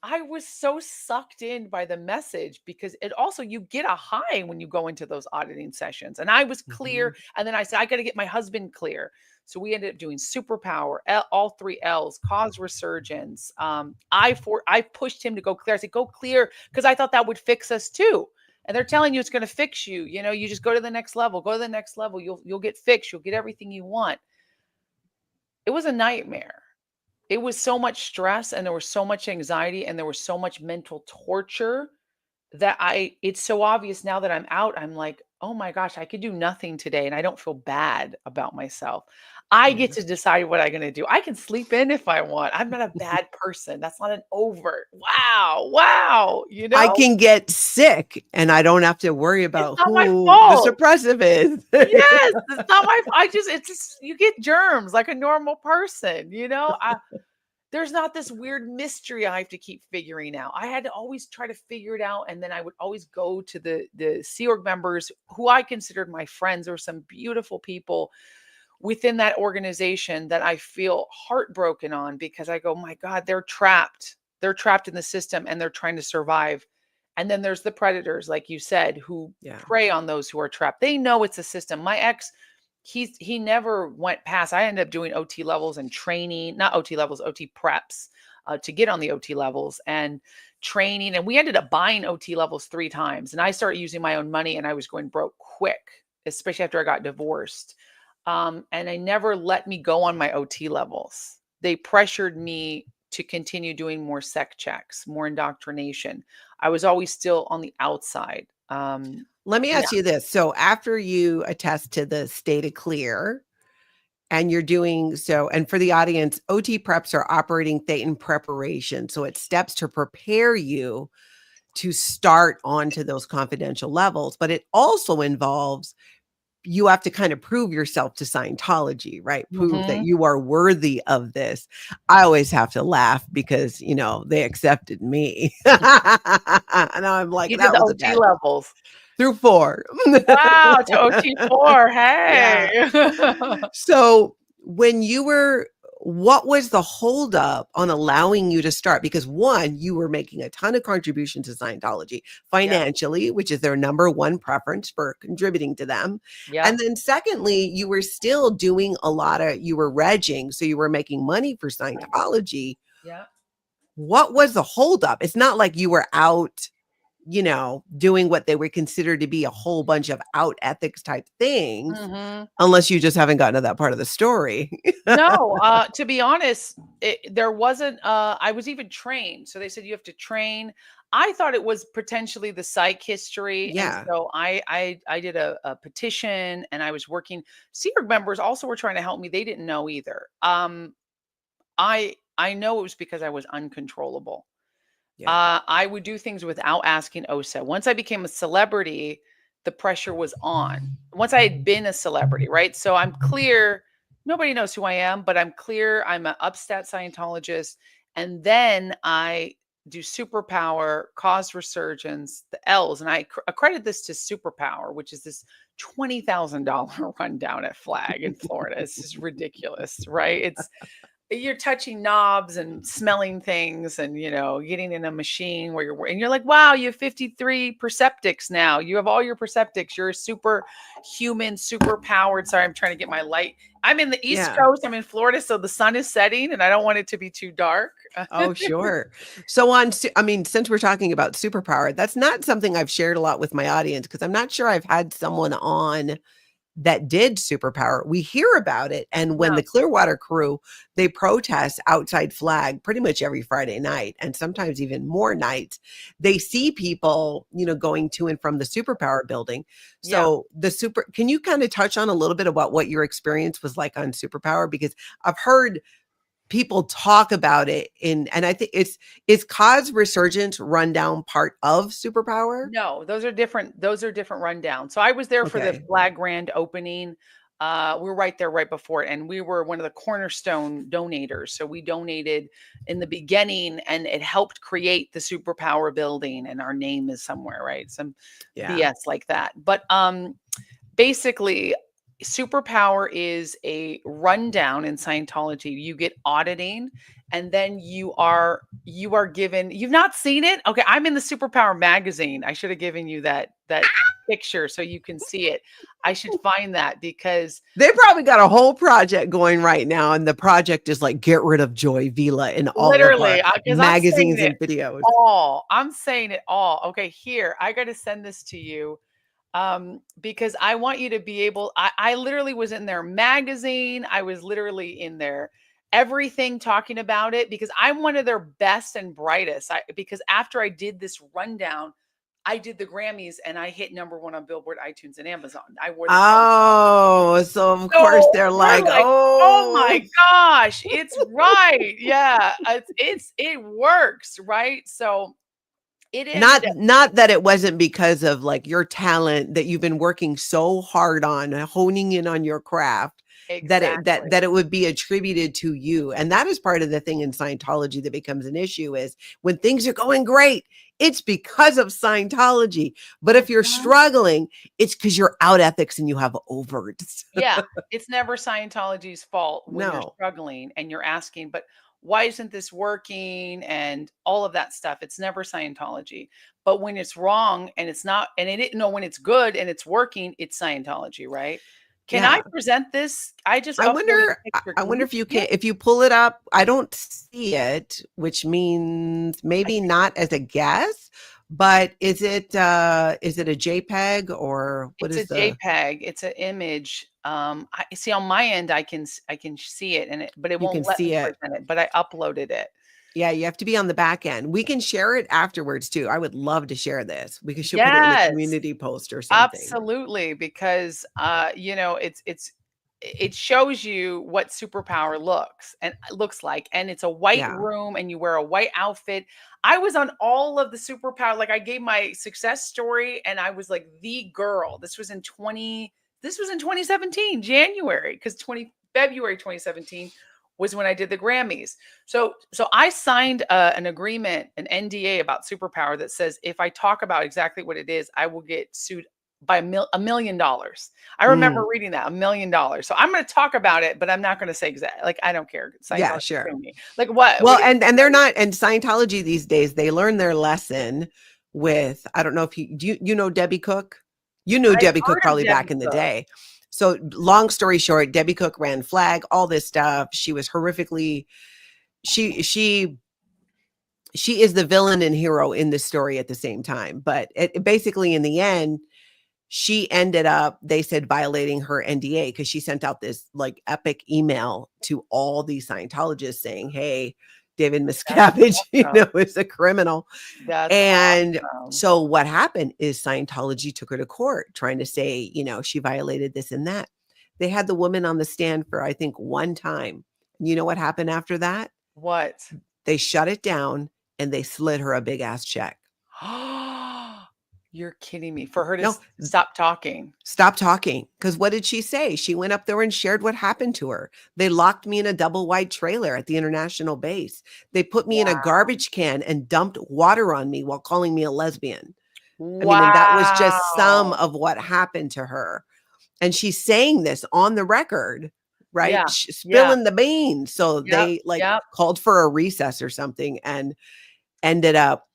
I was so sucked in by the message because it also, you get a high when you go into those auditing sessions. And I was clear. And then I said, I got to get my husband clear. So we ended up doing Superpower, all 3 L's, cause resurgence. I pushed him to go clear. I said, go clear, because I thought that would fix us too. And they're telling you it's going to fix you. You just go to the next level, go to the next level. You'll get fixed. You'll get everything you want. It was a nightmare. It was so much stress and there was so much anxiety and there was so much mental torture that it's so obvious now that I'm out. I'm like, oh my gosh, I could do nothing today. And I don't feel bad about myself. I get to decide what I'm going to do. I can sleep in if I want. I'm not a bad person. That's not an overt. Wow. I can get sick and I don't have to worry about not my who fault. the suppressive is. Yes, it's not my it's just, you get germs like a normal person, there's not this weird mystery I have to keep figuring out. I had to always try to figure it out. And then I would always go to the Sea Org members who I considered my friends. There were some beautiful people within that organization that I feel heartbroken on because I go, my God, they're trapped. They're trapped in the system and they're trying to survive. And then there's the predators, like you said, who prey on those who are trapped. They know it's a system. My ex, he never went past. I ended up doing OT levels and training, not OT levels, OT preps to get on the OT levels and training. And we ended up buying OT levels 3 times. And I started using my own money and I was going broke quick, especially after I got divorced. And they never let me go on my OT levels. They pressured me to continue doing more sec checks, more indoctrination. I was always still on the outside. Let me ask you this. So after you attest to the state of clear and you're doing so, and for the audience, OT preps are operating Thetan preparation. So it's steps to prepare you to start onto those confidential levels, but it also involves you have to kind of prove yourself to Scientology, right? Prove that Mhm. you are worthy of this. I always have to laugh because, they accepted me. And I'm like, You did that the was a OT test levels. through 4. Wow, to OT4, Yeah. hey. So what was the holdup on allowing you to start? Because one, you were making a ton of contribution to Scientology Yep, financially, which is their number one preference for contributing to them. yep, And then secondly, you were still doing you were regging, so you were making money for Scientology. yep. What was the holdup? It's not like you were out, doing what they would consider to be a whole bunch of out ethics type things, Mhm. unless you just haven't gotten to that part of the story. No, to be honest, there wasn't, I was even trained. So they said you have to train. I thought it was potentially the psych history. And Yeah. so I did a petition and I was working. Secret members also were trying to help me. They didn't know either. I know it was because I was uncontrollable. Yeah. I would do things without asking OSA. Once I became a celebrity, the pressure was on. Once I had been a celebrity, right? So I'm clear. Nobody knows who I am, but I'm clear. I'm an upstat Scientologist. And then I do Superpower, Cause Resurgence, the L's. And I accredit this to Superpower, which is this $20,000 rundown at Flag in Florida. It's just ridiculous, right? You're touching knobs and smelling things and getting in a machine where you're like, wow, you have 53 perceptics now. You have all your perceptics. You're a super human, super powered. Sorry, I'm trying to get my light. I'm in the East Yeah. Coast. I'm in Florida, so the sun is setting and I don't want it to be too dark. Oh, sure. So since we're talking about superpower, that's not something I've shared a lot with my audience because I'm not sure I've had someone on that did superpower. We hear about it. And when Yeah. the Clearwater crew, they protest outside Flag pretty much every Friday night, and sometimes even more nights, they see people, going to and from the superpower building. Yeah. So can you kind of touch on a little bit about what your experience was like on superpower? Because I've heard people talk about it and I think is Cause Resurgence rundown part of Superpower? No, those are different. Those are different rundowns. So I was there for the Okay. Flag Grand opening. We were right there right before it, and we were one of the cornerstone donators. So we donated in the beginning, and it helped create the Superpower building, and our name is somewhere, right? Some Yeah. BS like that. But basically, Superpower is a rundown in Scientology. You get auditing, and then you are given. You've not seen it? Okay, I'm in the Superpower magazine. I should have given you that picture so you can see it. I should find that because They probably got a whole project going right now, and the project is like get rid of Joy Vila in all of our literally, because I'm saying magazines it and videos. all. I'm saying it all. Okay, here I got to send this to you because I want you to be able. I literally was in their magazine. I was literally in their everything talking about it because I'm one of their best and brightest. Because after I did this rundown, I did the Grammys and I hit number one on Billboard, iTunes, and Amazon. I wore the crown. Oh, so of course So they're we're like, like, oh oh, my gosh, it's right. Yeah, it works, right? So it not ended up not that it wasn't because of like your talent that you've been working so hard on honing in on your craft that it that exactly. that it would be attributed to you. And that is part of the thing in Scientology that becomes an issue is when things are going great, it's because of Scientology. But if you're Mhm. struggling, it's because you're out ethics and you have overts. Yeah, it's never Scientology's fault when you're No. struggling and you're asking, but why isn't this working and all of that stuff? It's never Scientology. But when it's wrong and it's not, and it didn't know when it's good and it's working, it's Scientology, right? Can I Yeah. present this? I just I uploaded wonder a picture. I Can wonder you if you see it? can if you pull it up, I don't see it, which means I maybe can, not as a guess, but is it a JPEG or what it's a is the JPEG. It's an image. I see on my end, I can see it and but it you won't can let me see it. present it, but I uploaded it. Yeah, you have to be on the back end. We can share it afterwards too. I would love to share this. We should put it in a Yes. community post or something. Absolutely, because it shows you what superpower looks like, and it's a white Yeah. room, and you wear a white outfit. I was on all of the superpower. Like I gave my success story, and I was like the girl. This was in This was in 2017, January, because February 2017 was when I did the Grammys. So I signed an agreement, an NDA about Superpower that says if I talk about exactly what it is, I will get sued by $1 million. I remember reading that $1 million. So I'm going to talk about it, but I'm not going to say exactly. Like, I don't care. Yeah, Scientology sure. sue me. Like what? Well, and they're not, and Scientology these days, they learn their lesson with, I don't know if you know Debbie Cook? You knew I've Debbie Cook heard of probably back Debbie in the Cook. day. So long story short, Debbie Cook ran Flag, all this stuff. She was horrifically, she is the villain and hero in this story at the same time. But basically in the end, she ended up, they said, violating her NDA because she sent out this like epic email to all these Scientologists saying, hey, David Miscavige, is a criminal. That's And awesome. so what happened is Scientology took her to court trying to say, she violated this and that. They had the woman on the stand for, I think, one time. You know what happened after that? What? They shut it down and they slid her a big ass check. You're kidding me. For her to No, stop talking. Stop talking. Because what did she say? She went up there and shared what happened to her. They locked me in a double wide trailer at the international base. They put me in a garbage can and dumped water on me while calling me a lesbian. I mean, and that was just some of what happened to her. And she's saying this on the record, right? Yeah. Spilling the beans. So they Yep. called for a recess or something and ended up,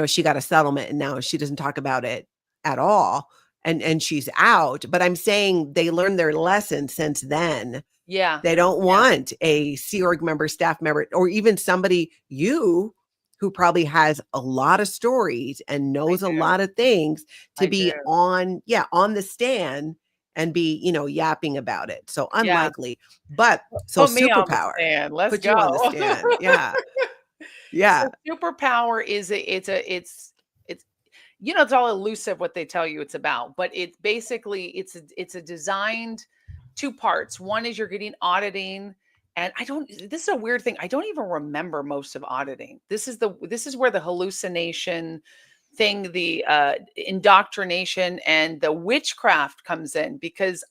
she got a settlement and now she doesn't talk about it at all. And she's out. But I'm saying they learned their lesson since then. Yeah. They don't want a Sea Org member, staff member, or even somebody who probably has a lot of stories and knows a lot of things to be on the stand and be, yapping about it. So unlikely. But so put me on the Superpower. stand. Let's Put you on the go. stand. Yeah. Yeah. So Superpower is it's it's all elusive what they tell you it's about, but it basically it's a designed two parts. One is you're getting auditing, and this is a weird thing. I don't even remember most of auditing. This is where the hallucination thing, the indoctrination and the witchcraft comes in, because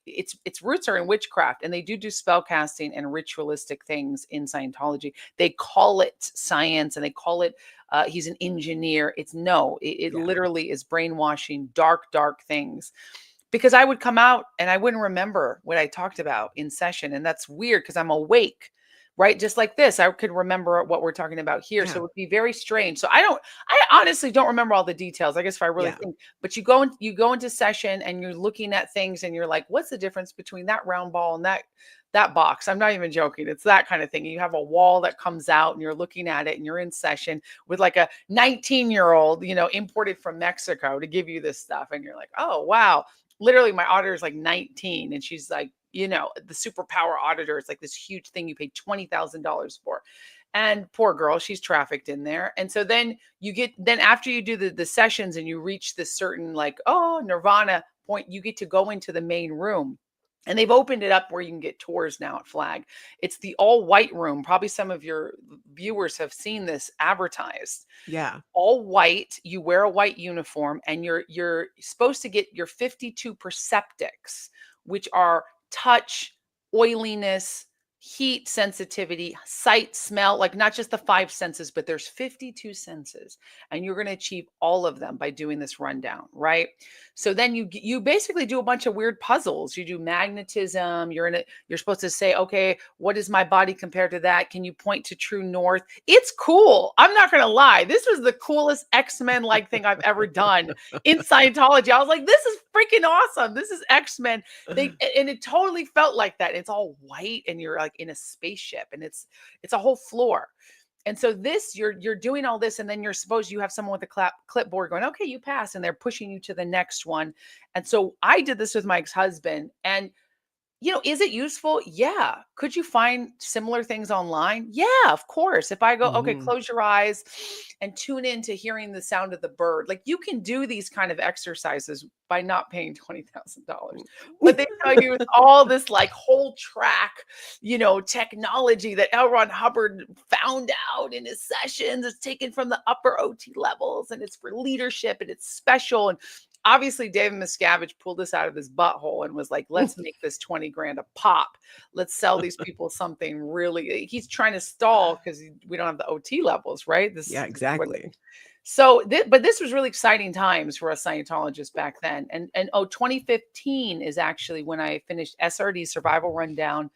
its roots are in witchcraft, and they do spell casting and ritualistic things in Scientology. They call it science and they call it he's an engineer. It literally is brainwashing, dark things. Because I would come out and I wouldn't remember what I talked about in session, and that's weird because I'm awake. Right. Just like this, I could remember what we're talking about here. So it would be very strange. So I honestly don't remember all the details. I guess if I really think, but you go into session and you're looking at things and you're like, what's the difference between that round ball and that box? I'm not even joking. It's that kind of thing. You have a wall that comes out and you're looking at it and you're in session with like a 19-year-old, imported from Mexico to give you this stuff. And you're like, oh, wow. Literally, my auditor is like 19 and she's like, the Superpower auditor is like this huge thing you pay $20,000 for. And poor girl, she's trafficked in there. And so then after you do the sessions and you reach this certain nirvana point, you get to go into the main room. And they've opened it up where you can get tours now at Flag. It's the all white room. Probably some of your viewers have seen this advertised. Yeah. All white. You wear a white uniform and you're supposed to get your 52 perceptics, which are touch, oiliness, heat sensitivity, sight, smell, like not just the 5 senses, but there's 52 senses, and you're going to achieve all of them by doing this rundown, right? So then you basically do a bunch of weird puzzles. You do magnetism. You're supposed to say, okay, what is my body compared to that? Can you point to true north? It's cool. I'm not going to lie. This was the coolest X-Men like thing I've ever done in Scientology. I was like, this is freaking awesome. This is X-Men. And it totally felt like that. It's all white and you're like in a spaceship and it's a whole floor. And so you're doing all this, and then you have someone with a clipboard going, okay, you pass, and they're pushing you to the next one. And so I did this with my ex-husband, and is it useful? Yeah. Could you find similar things online? Yeah, of course. If I go, okay, close your eyes and tune in to hearing the sound of the bird. Like, you can do these kind of exercises by not paying $20,000. But they tell you it's all this like whole track, technology that L. Ron Hubbard found out in his sessions. It's taken from the upper OT levels and it's for leadership and it's special. And obviously David Miscavige pulled this out of his butthole and was like, let's make this 20 grand a pop. Let's sell these people something really. He's trying to stall because we don't have the OT levels, right? Yeah, exactly. So, but this was really exciting times for us Scientologists back then. And 2015 is actually when I finished SRD Survival Rundown,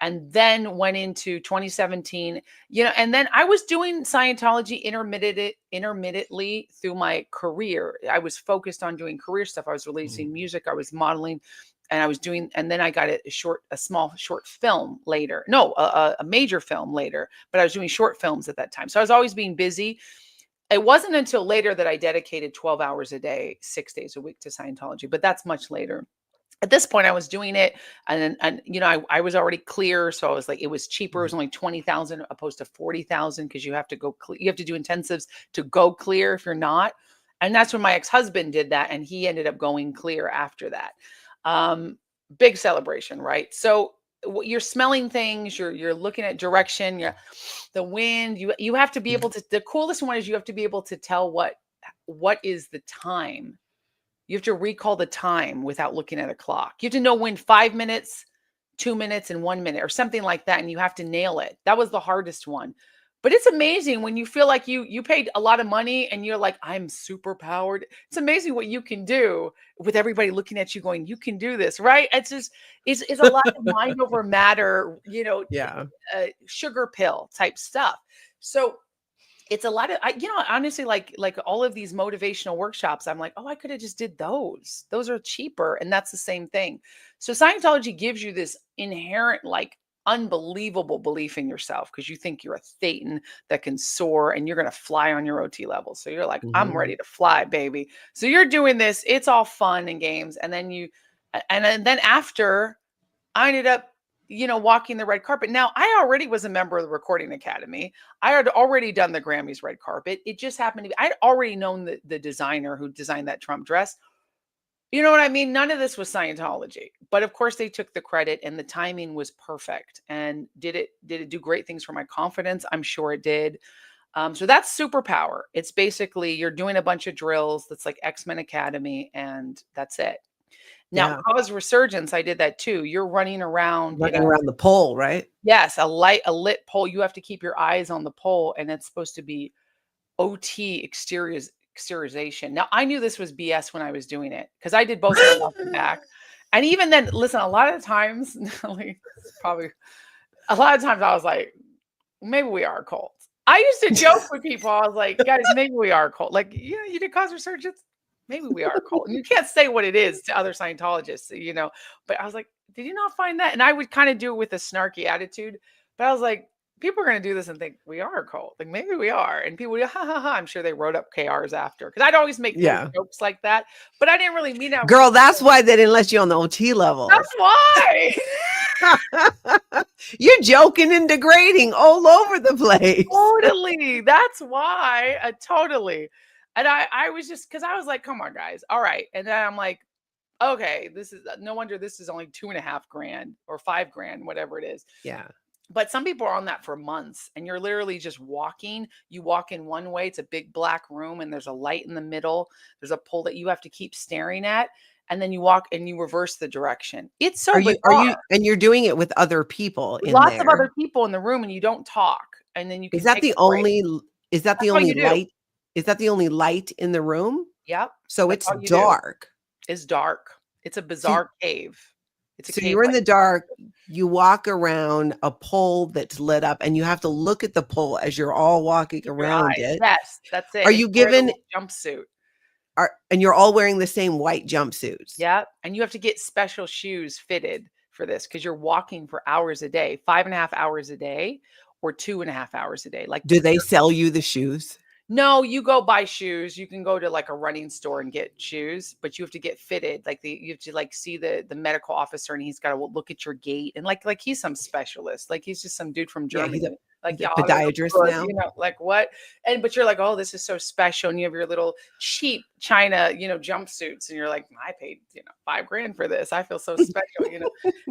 and then went into 2017. And then I was doing Scientology intermittently through my career. I was focused on doing career stuff. I was releasing music, I was modeling, and I was doing. And then I got a small short film later. No, a major film later. But I was doing short films at that time, so I was always being busy. It wasn't until later that I dedicated 12 hours a day, 6 days a week to Scientology, but that's much later. At this point, I was doing it, and I was already clear, so I was like, it was cheaper. It was only 20,000 opposed to 40,000 because you have to go. You have to do intensives to go clear if you're not, and that's when my ex-husband did that, and he ended up going clear after that. Big celebration, right? So you're smelling things, you're looking at direction, the wind. You have to be able to. The coolest one is you have to be able to tell what is the time. You have to recall the time without looking at a clock. You have to know when 5 minutes, 2 minutes, and 1 minute or something like that, and you have to nail it. That was the hardest one. But it's amazing when you feel like you paid a lot of money and you're like, I'm super powered. It's amazing what you can do with everybody looking at you going, you can do this, right? It's just, it's a lot of mind over matter, sugar pill type stuff. So it's a lot of, honestly, like all of these motivational workshops, I'm like, oh, I could have just did those. Those are cheaper. And that's the same thing. So Scientology gives you this inherent, like, unbelievable belief in yourself because you think you're a thetan that can soar and you're going to fly on your OT level. So you're like, I'm ready to fly, baby. So you're doing this. It's all fun and games. And then then after I ended up, walking the red carpet. Now, I already was a member of the Recording Academy. I had already done the Grammys red carpet. It just happened to be, I'd already known the designer who designed that Trump dress. You know what I mean? None of this was Scientology, but of course they took the credit and the timing was perfect. And did it do great things for my confidence? I'm sure it did. So that's Superpower. It's basically, you're doing a bunch of drills. That's like X-Men Academy, and that's it. Now, Cause Resurgence, I did that too. You're running around the pole, right? Yes, a lit pole. You have to keep your eyes on the pole, and it's supposed to be OT exteriorization. Now, I knew this was BS when I was doing it because I did both off the back. And even then, listen, a lot of times I was like, maybe we are a cult. I used to joke with people. I was like, guys, maybe we are a cult. Like, you did Cause Resurgence. Maybe we are a cult. And you can't say what it is to other Scientologists, but I was like, did you not find that? And I would kind of do it with a snarky attitude, but I was like, people are going to do this and think we are a cult. Like, maybe we are. And people would, ha ha ha. I'm sure they wrote up KRs after. Because I'd always make jokes like that. But I didn't really mean that. Girl, that's why they didn't let you on the OT level. That's why. You're joking and degrading all over the place. Totally. That's why. Totally. And I was just, because I was like, come on, guys. All right. And then I'm like, okay, this is, no wonder this is only $2.5 grand or $5 grand, whatever it is. Yeah. But some people are on that for months and you're literally just walking. You walk in one way. It's a big black room and there's a light in the middle. There's a pole that you have to keep staring at. And then you walk and you reverse the direction. It's so bizarre. And you're doing it with other people in lots there. of other people in the room and you don't talk. And then you can Is that the only light? Is that the only light in the room? Yep. So it's dark. It's dark. It's a bizarre cave. It's a cave. You're in the dark. You walk around a pole that's lit up, and you have to look at the pole as you're all walking around it. Yes, that's it. Are you given a jumpsuit? And you're all wearing the same white jumpsuits. Yeah, and you have to get special shoes fitted for this because you're walking for hours a day, 5.5 hours a day, or 2.5 hours a day. Like, do they sell you the shoes? No, you go buy shoes. You can go to like a running store and get shoes, but you have to get fitted. Like you have to like see the medical officer, and he's got to look at your gait, and like he's some specialist. Like he's just some dude from Germany. Yeah, he's a podiatrist now. Like what? But you're like, oh, this is so special, and you have your little cheap China, jumpsuits, and you're like, I paid, $5,000 for this. I feel so special, And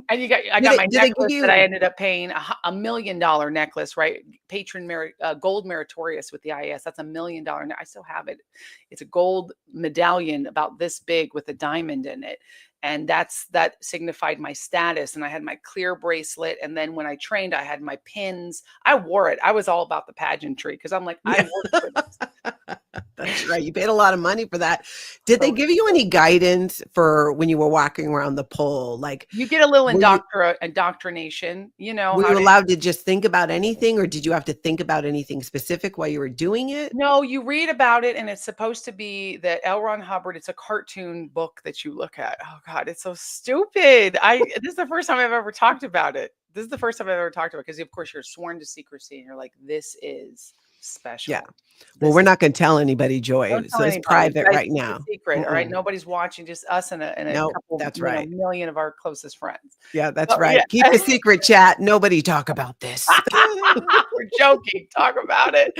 I got my Did they give necklace that I you? ended up paying $1 million necklace, right? Gold meritorious with the IAS. That's $1 million. I still have it. It's a gold medallion about this big with a diamond in it. And that signified my status. And I had my clear bracelet. And then when I trained, I had my pins. I wore it. I was all about the pageantry because I'm like, I worked for this. That's right. You paid a lot of money for that. Did they So give you any guidance for when you were walking around the pole? Like, you get a little were indoctrination, were you allowed to just think about anything, or did you have to think about anything specific while you were doing it? No, you read about it, and it's supposed to be that L. Ron Hubbard, it's a cartoon book that you look at. Oh God, it's so stupid. This is the first time I've ever talked about it. This is the first time I've ever talked about it because of course you're sworn to secrecy and you're like, this is special. Yeah. Well, we're not going to tell anybody, Joy. Don't tell So it's anybody. private Guys, right keep it now. secret. All right. Nobody's watching, just us and a Nope, couple, that's right. million of our closest friends. Yeah, that's So, right. yeah. Keep the secret, chat. Nobody talk about this. We're joking. Talk about it.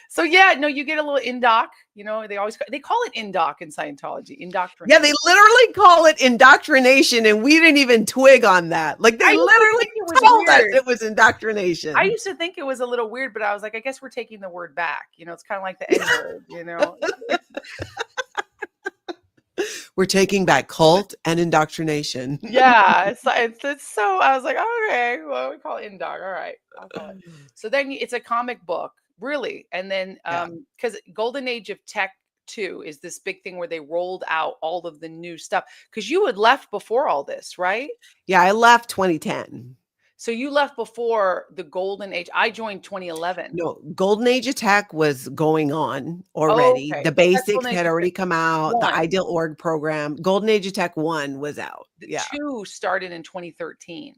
So yeah, no, you get a little indoc. They call it indoc in Scientology. Indoctrination. Yeah, they literally call it indoctrination, and we didn't even twig on that. Like, they literally told us it was indoctrination. I used to think it was a little weird, but I was like, I guess we're taking the word back. It's kind of like the N-word, We're taking back cult and indoctrination. Yeah, it's so. I was like, okay, well, we call it indoc. All right, I'll call it. So then it's a comic book, really, and then because Golden Age of Tech 2 is this big thing where they rolled out all of the new stuff. Because you had left before all this, right? Yeah, I left 2010. So you left before the Golden Age. I joined 2011. No, Golden Age of Tech was going on already. The basics had already come out. The Ideal Org program. Golden Age of Tech 1 was out. The 2 started in 2013.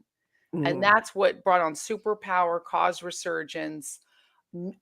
And that's what brought on Superpower, Cause Resurgence,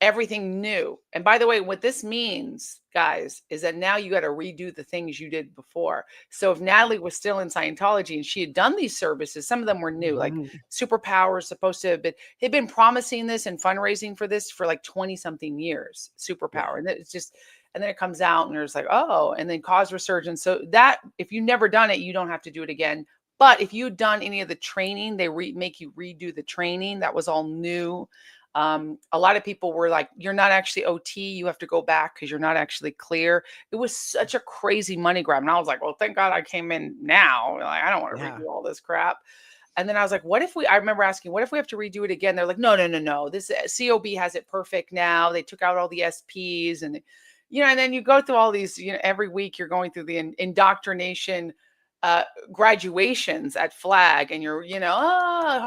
everything new. And by the way, what this means, guys, is that now you got to redo the things you did before. So if Natalie was still in Scientology and she had done these services, some of them were new, like Superpower is supposed to have they've been promising this and fundraising for this for like 20 something years, Superpower. And it's just, and then it comes out and there's like, oh, and then Cause Resurgence. So that if you've never done it, you don't have to do it again. But if you'd done any of the training, they make you redo the training. That was all new. A lot of people were like, you're not actually OT. You have to go back because you're not actually clear. It was such a crazy money grab. And I was like, well, thank God I came in now. Like, I don't want to redo all this crap. And then I was like, I remember asking, what if we have to redo it again? They're like, no. This COB has it perfect now. They took out all the SPs and, and then you go through all these, every week you're going through the indoctrination graduations at Flag, and you're, hurrah,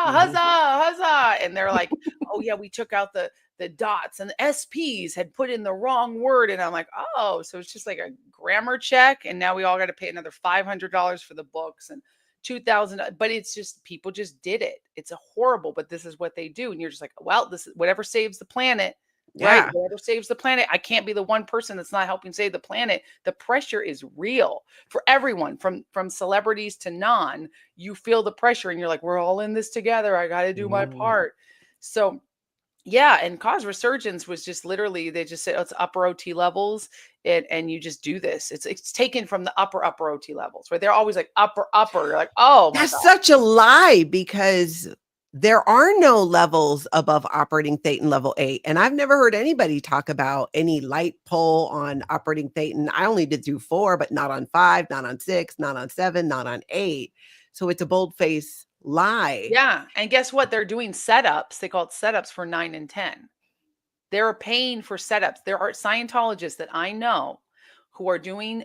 huzzah. And they're like, oh yeah, we took out the dots, and the SPs had put in the wrong word. And I'm like, oh, so it's just like a grammar check. And now we all got to pay another $500 for the books and $2,000. But it's just, people just did it. It's a horrible, but this is what they do. And you're just like, well, this is whatever saves the planet. Right. Whatever saves the planet. I can't be the one person that's not helping save the planet. The pressure is real for everyone, from celebrities to non. You feel the pressure and you're like, we're all in this together. I got to do my part. So yeah. And Cause Resurgence was just literally, they just said, oh, it's upper OT levels. And you just do this. It's taken from the upper OT levels, right? They're always like upper. You're like, oh my God. That's such a lie, because there are no levels above operating Thetan level 8. And I've never heard anybody talk about any light pole on operating Thetan. I only did through 4, but not on 5, not on 6, not on 7, not on 8. So it's a bold-faced lie. Yeah. And guess what? They're doing setups. They call it setups for 9 and 10. They're paying for setups. There are Scientologists that I know who are doing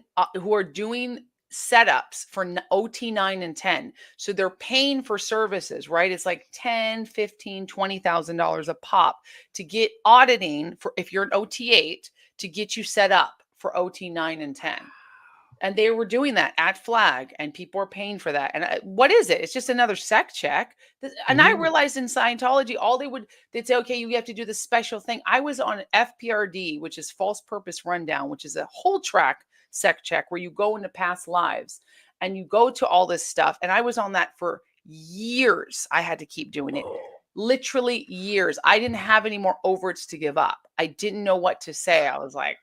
setups for OT 9 and 10. So they're paying for services, right? It's like $10, $15, $20,000 a pop to get auditing for, if you're an OT 8, to get you set up for OT 9 and 10. And they were doing that at Flag, and people are paying for that. And what is it? It's just another sec check. And I realized in Scientology, they'd say, okay, you have to do this special thing. I was on FPRD, which is false purpose rundown, which is a whole track sec check where you go into past lives and you go to all this stuff. And I was on that for years. I had to keep doing it. literally years. I didn't have any more overts to give up. I didn't know what to say. I was like,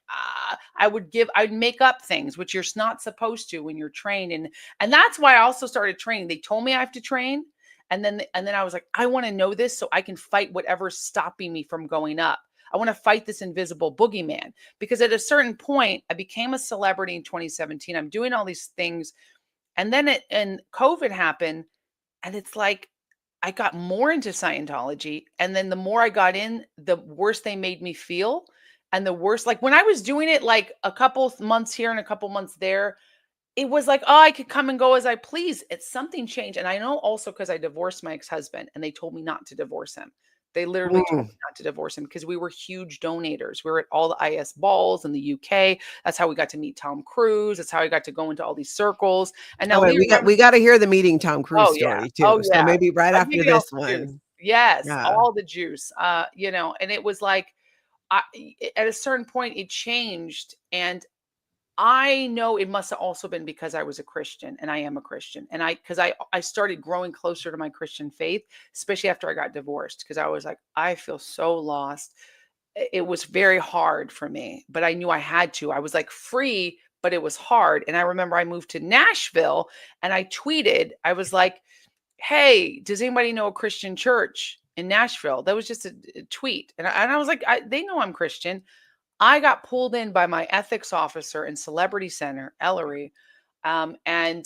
I'd make up things, which you're not supposed to when you're trained. And that's why I also started training. They told me I have to train. And then I was like, I want to know this so I can fight whatever's stopping me from going up. I want to fight this invisible boogeyman, because at a certain point, I became a celebrity in 2017. I'm doing all these things. And then and COVID happened. And it's like, I got more into Scientology. And then the more I got in, the worse they made me feel. And the worse, like when I was doing it, like a couple months here and a couple months there, it was like, oh, I could come and go as I please. It's something changed. And I know also because I divorced my ex-husband and they told me not to divorce him. They literally told me not to divorce him because we were huge donators. We were at all the IS balls in the UK. That's how we got to meet Tom Cruise. That's how I got to go into all these circles. And now we got to hear the meeting Tom Cruise story too. Oh, So maybe right I'll after give you all this the juice. one. Yes, Yeah. all the juice. And it was like, at a certain point, it changed. And I know it must have also been because I was a Christian, and I am a Christian. And because I started growing closer to my Christian faith, especially after I got divorced, because I was like, I feel so lost. It was very hard for me, but I knew I had to. I was like free, but it was hard. And I remember I moved to Nashville and I tweeted, I was like, hey, does anybody know a Christian church in Nashville? That was just a tweet. And I was like, they know I'm Christian. I got pulled in by my ethics officer in Celebrity Center, Ellery, and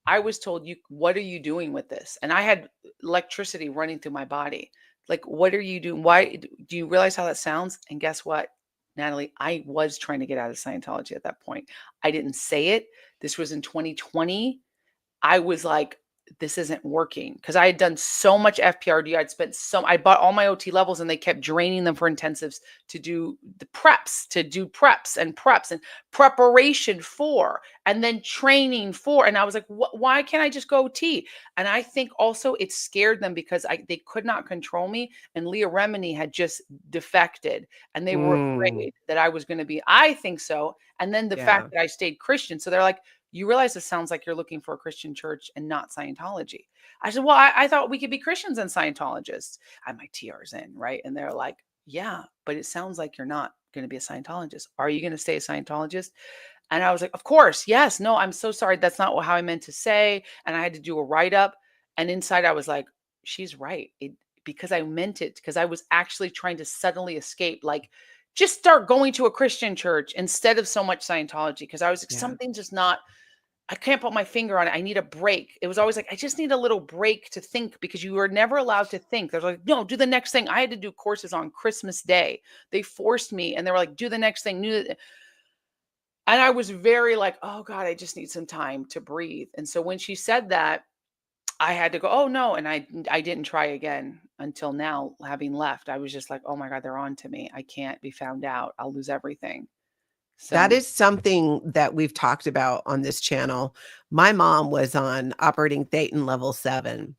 I was told, what are you doing with this? And I had electricity running through my body. Like, what are you doing? Why do you realize how that sounds? And guess what, Natalie? I was trying to get out of Scientology at that point. I didn't say it. This was in 2020. I was like, this isn't working, because I had done so much FPRD. I bought all my OT levels and they kept draining them for intensives to do preps and preparation for, and then training for. And I was like, why can't I just go OT? And I think also it scared them because they could not control me. And Leah Remini had just defected and they were afraid that I was going to be, I think so. And then the fact that I stayed Christian. So they're like, you realize it sounds like you're looking for a Christian church and not Scientology. I said, well, I thought we could be Christians and Scientologists. I had my TRs in, right? And they're like, yeah, but it sounds like you're not going to be a Scientologist. Are you going to stay a Scientologist? And I was like, of course, yes. No, I'm so sorry. That's not how I meant to say. And I had to do a write-up. And inside I was like, she's right. Because I meant it, because I was actually trying to suddenly escape, like, just start going to a Christian church instead of so much Scientology. Because I was like, something just not, I can't put my finger on it. I need a break. It was always like, I just need a little break to think, because you were never allowed to think. They're like, no, do the next thing. I had to do courses on Christmas Day. They forced me and they were like, do the next thing. And I was very like, oh God, I just need some time to breathe. And so when she said that, I had to go, oh no. And I didn't try again until now, having left. I was just like, oh my God, they're on to me. I can't be found out. I'll lose everything. So that is something that we've talked about on this channel. My mom was on operating Thetan level 7.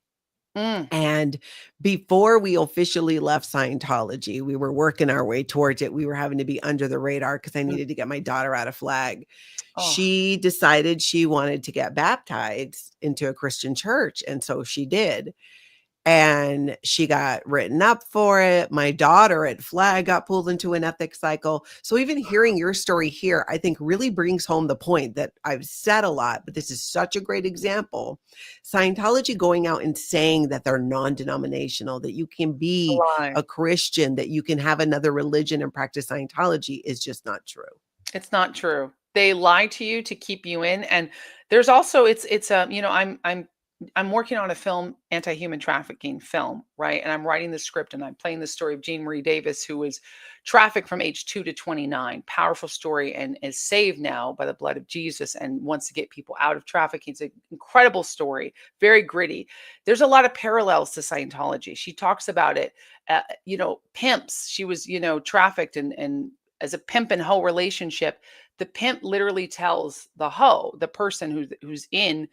And before we officially left Scientology, we were working our way towards it. We were having to be under the radar because I needed to get my daughter out of Flag. She decided she wanted to get baptized into a Christian church. And so she did. And she got written up for it. My daughter at Flag got pulled into an ethics cycle. So even hearing your story here, I think really brings home the point that I've said a lot, but this is such a great example. Scientology going out and saying that they're non-denominational, that you can be a Christian, that you can have another religion and practice Scientology, is just not true. It's not true. They lie to you to keep you in. And there's also, I'm working on a film, anti-human trafficking film, right? And I'm writing the script and I'm playing the story of Jean Marie Davis, who was trafficked from age 2 to 29. Powerful story, and is saved now by the blood of Jesus and wants to get people out of trafficking. It's an incredible story, very gritty. There's a lot of parallels to Scientology. She talks about it, pimps. She was, trafficked and as a pimp and hoe relationship, the pimp literally tells the hoe, the person who's in,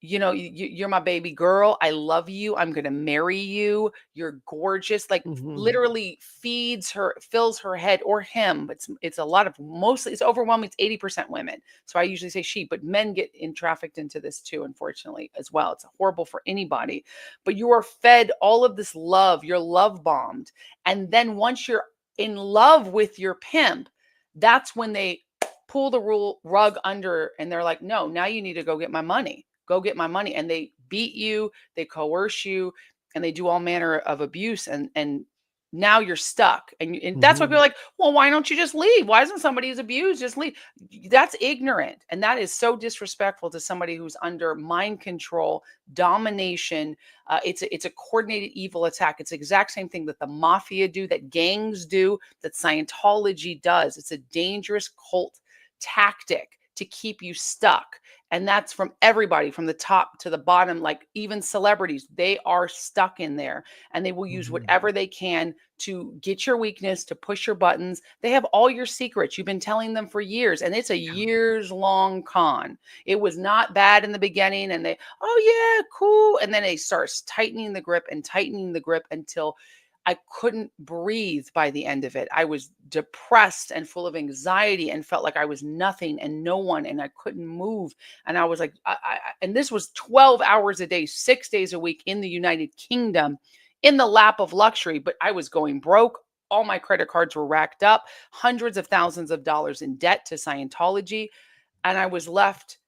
you're my baby girl. I love you. I'm going to marry you. You're gorgeous. Like Mhm. literally fills her head or him. It's a lot of, mostly it's overwhelming. It's 80% women. So I usually say she, but men get trafficked into this too, unfortunately, as well. It's horrible for anybody, but you are fed all of this love. You're love bombed. And then once you're in love with your pimp, that's when they pull the rug under and they're like, no, now you need to go get my money. Go get my money. And they beat you, they coerce you, and they do all manner of abuse. And now you're stuck. And that's why people are Mhm. like, well, why don't you just leave? Why isn't somebody who's abused just leave? That's ignorant. And that is so disrespectful to somebody who's under mind control, domination. It's a coordinated evil attack. It's the exact same thing that the mafia do, that gangs do, that Scientology does. It's a dangerous cult tactic to keep you stuck. And that's from everybody, from the top to the bottom, like even celebrities, they are stuck in there and they will use Mhm. whatever they can to get your weakness, to push your buttons. They have all your secrets. You've been telling them for years, and it's a Yeah. years long con. It was not bad in the beginning, and they, oh yeah, cool. And then they start tightening the grip until I couldn't breathe by the end of it. I was depressed and full of anxiety and felt like I was nothing and no one, and I couldn't move. And I was like, and this was 12 hours a day, 6 days a week in the United Kingdom, in the lap of luxury, but I was going broke. All my credit cards were racked up, hundreds of thousands of dollars in debt to Scientology. And I was left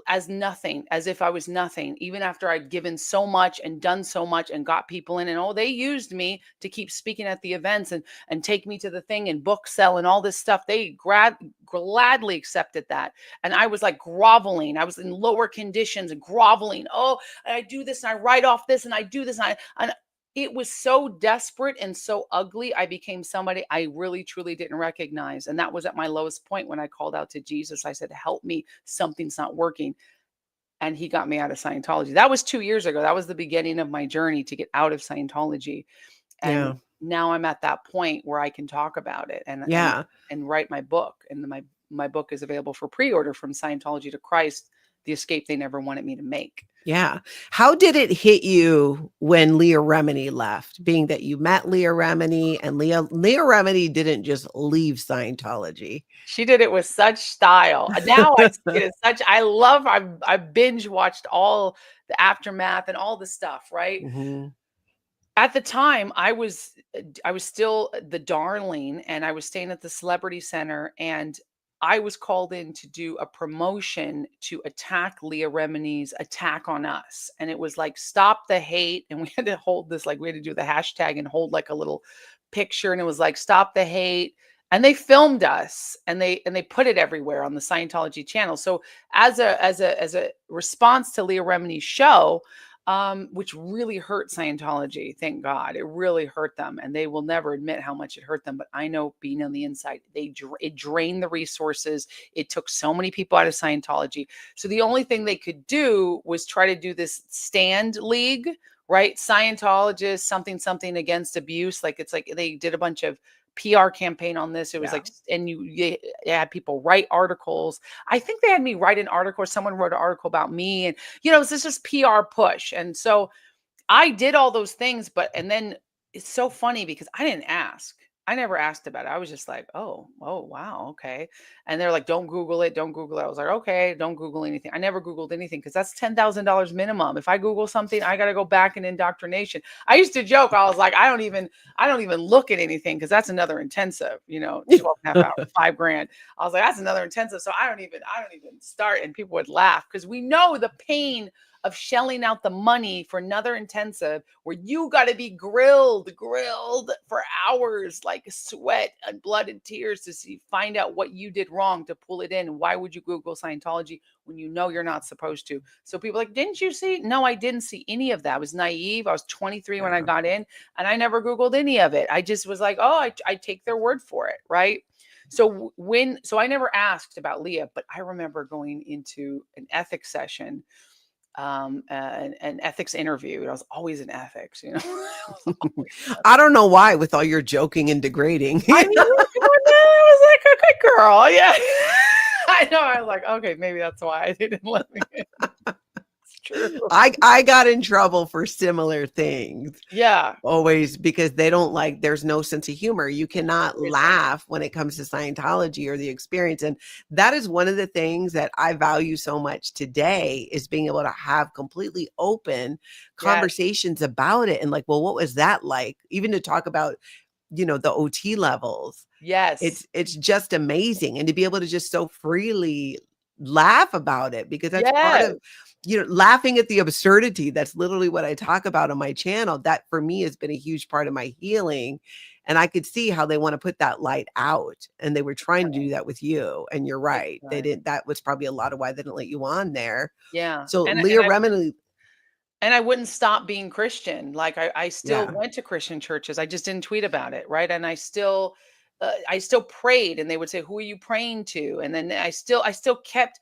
as nothing, as if I was nothing, even after I'd given so much and done so much and got people in. And they used me to keep speaking at the events and take me to the thing and book sell and all this stuff. They gladly accepted that. And I was like groveling. I was in lower conditions and groveling. Oh, I do this and I write off this and I do this and it was so desperate and so ugly. I became somebody I really, truly didn't recognize. And that was at my lowest point when I called out to Jesus. I said, help me, something's not working. And he got me out of Scientology. That was 2 years ago. That was the beginning of my journey to get out of Scientology. And Yeah. now I'm at that point where I can talk about it Yeah. and write my book. And my book is available for pre-order, From Scientology to Christ, the escape they never wanted me to make. Yeah. How did it hit you when Leah Remini left? Being that you met Leah Remini, and Leah Remini didn't just leave Scientology. She did it with such style. Now I see it as such. I binge watched all the aftermath and all the stuff, right? Mhm. At the time, I was still the darling, and I was staying at the Celebrity Center, and I was called in to do a promotion to attack Leah Remini's attack on us. And it was like, stop the hate. And we had to hold this, like we had to do the hashtag and hold like a little picture. And it was like, stop the hate. And they filmed us and they put it everywhere on the Scientology channel. So as a response to Leah Remini's show, which really hurt Scientology. Thank God, it really hurt them, and they will never admit how much it hurt them. But I know, being on the inside, it drained the resources. It took so many people out of Scientology. So the only thing they could do was try to do this stand league, right? Scientologists, something against abuse. Like it's like they did a bunch of PR campaign on this. It was Yeah. like, and you had people write articles. I think they had me write an article, or someone wrote an article about me, and it's just PR push. And so I did all those things, and then it's so funny because I didn't ask. I never asked about it. I was just like, oh, wow, okay. And they're like, don't Google it, don't Google it. I was like, okay, don't Google anything. I never Googled anything because that's $10,000 minimum. If I Google something, I got to go back in indoctrination. I used to joke. I was like, I don't even look at anything because that's another intensive, 12 and a half hours, $5,000. I was like, that's another intensive. So I don't even start. And people would laugh because we know the pain of shelling out the money for another intensive where you got to be grilled for hours, like sweat and blood and tears to find out what you did wrong to pull it in. Why would you Google Scientology when you know you're not supposed to? So people are like, didn't you see? No, I didn't see any of that. I was naive. I was 23 when I got in, and I never Googled any of it. I just was like, oh, I take their word for it. Right. So I never asked about Leah, but I remember going into an ethics session, an ethics interview. I was always in ethics, I don't know why, with all your joking and degrading. I mean, I was like a good girl. Yeah. I know. I was like, okay, maybe that's why they didn't let me in. It's true. I got in trouble for similar things. Yeah. Always, because they don't like, there's no sense of humor. You cannot Everything. laugh when it comes to Scientology or the experience. And that is one of the things that I value so much today, is being able to have completely open Yes. conversations about it. And like, well, what was that like? Even to talk about, the OT levels. Yes. It's just amazing. And to be able to just so freely laugh about it, because that's part Yes. of, laughing at the absurdity. That's literally what I talk about on my channel. That for me has been a huge part of my healing. And I could see how they want to put that light out. And they were trying to do that with you. And you're Big right. They time. didn't, that was probably a lot of why they didn't let you on there. Yeah. So And Leah Remini, I wouldn't stop being Christian. Like I still yeah. went to Christian churches. I just didn't tweet about it, right? And I still prayed, and they would say, "Who are you praying to?" And then I still kept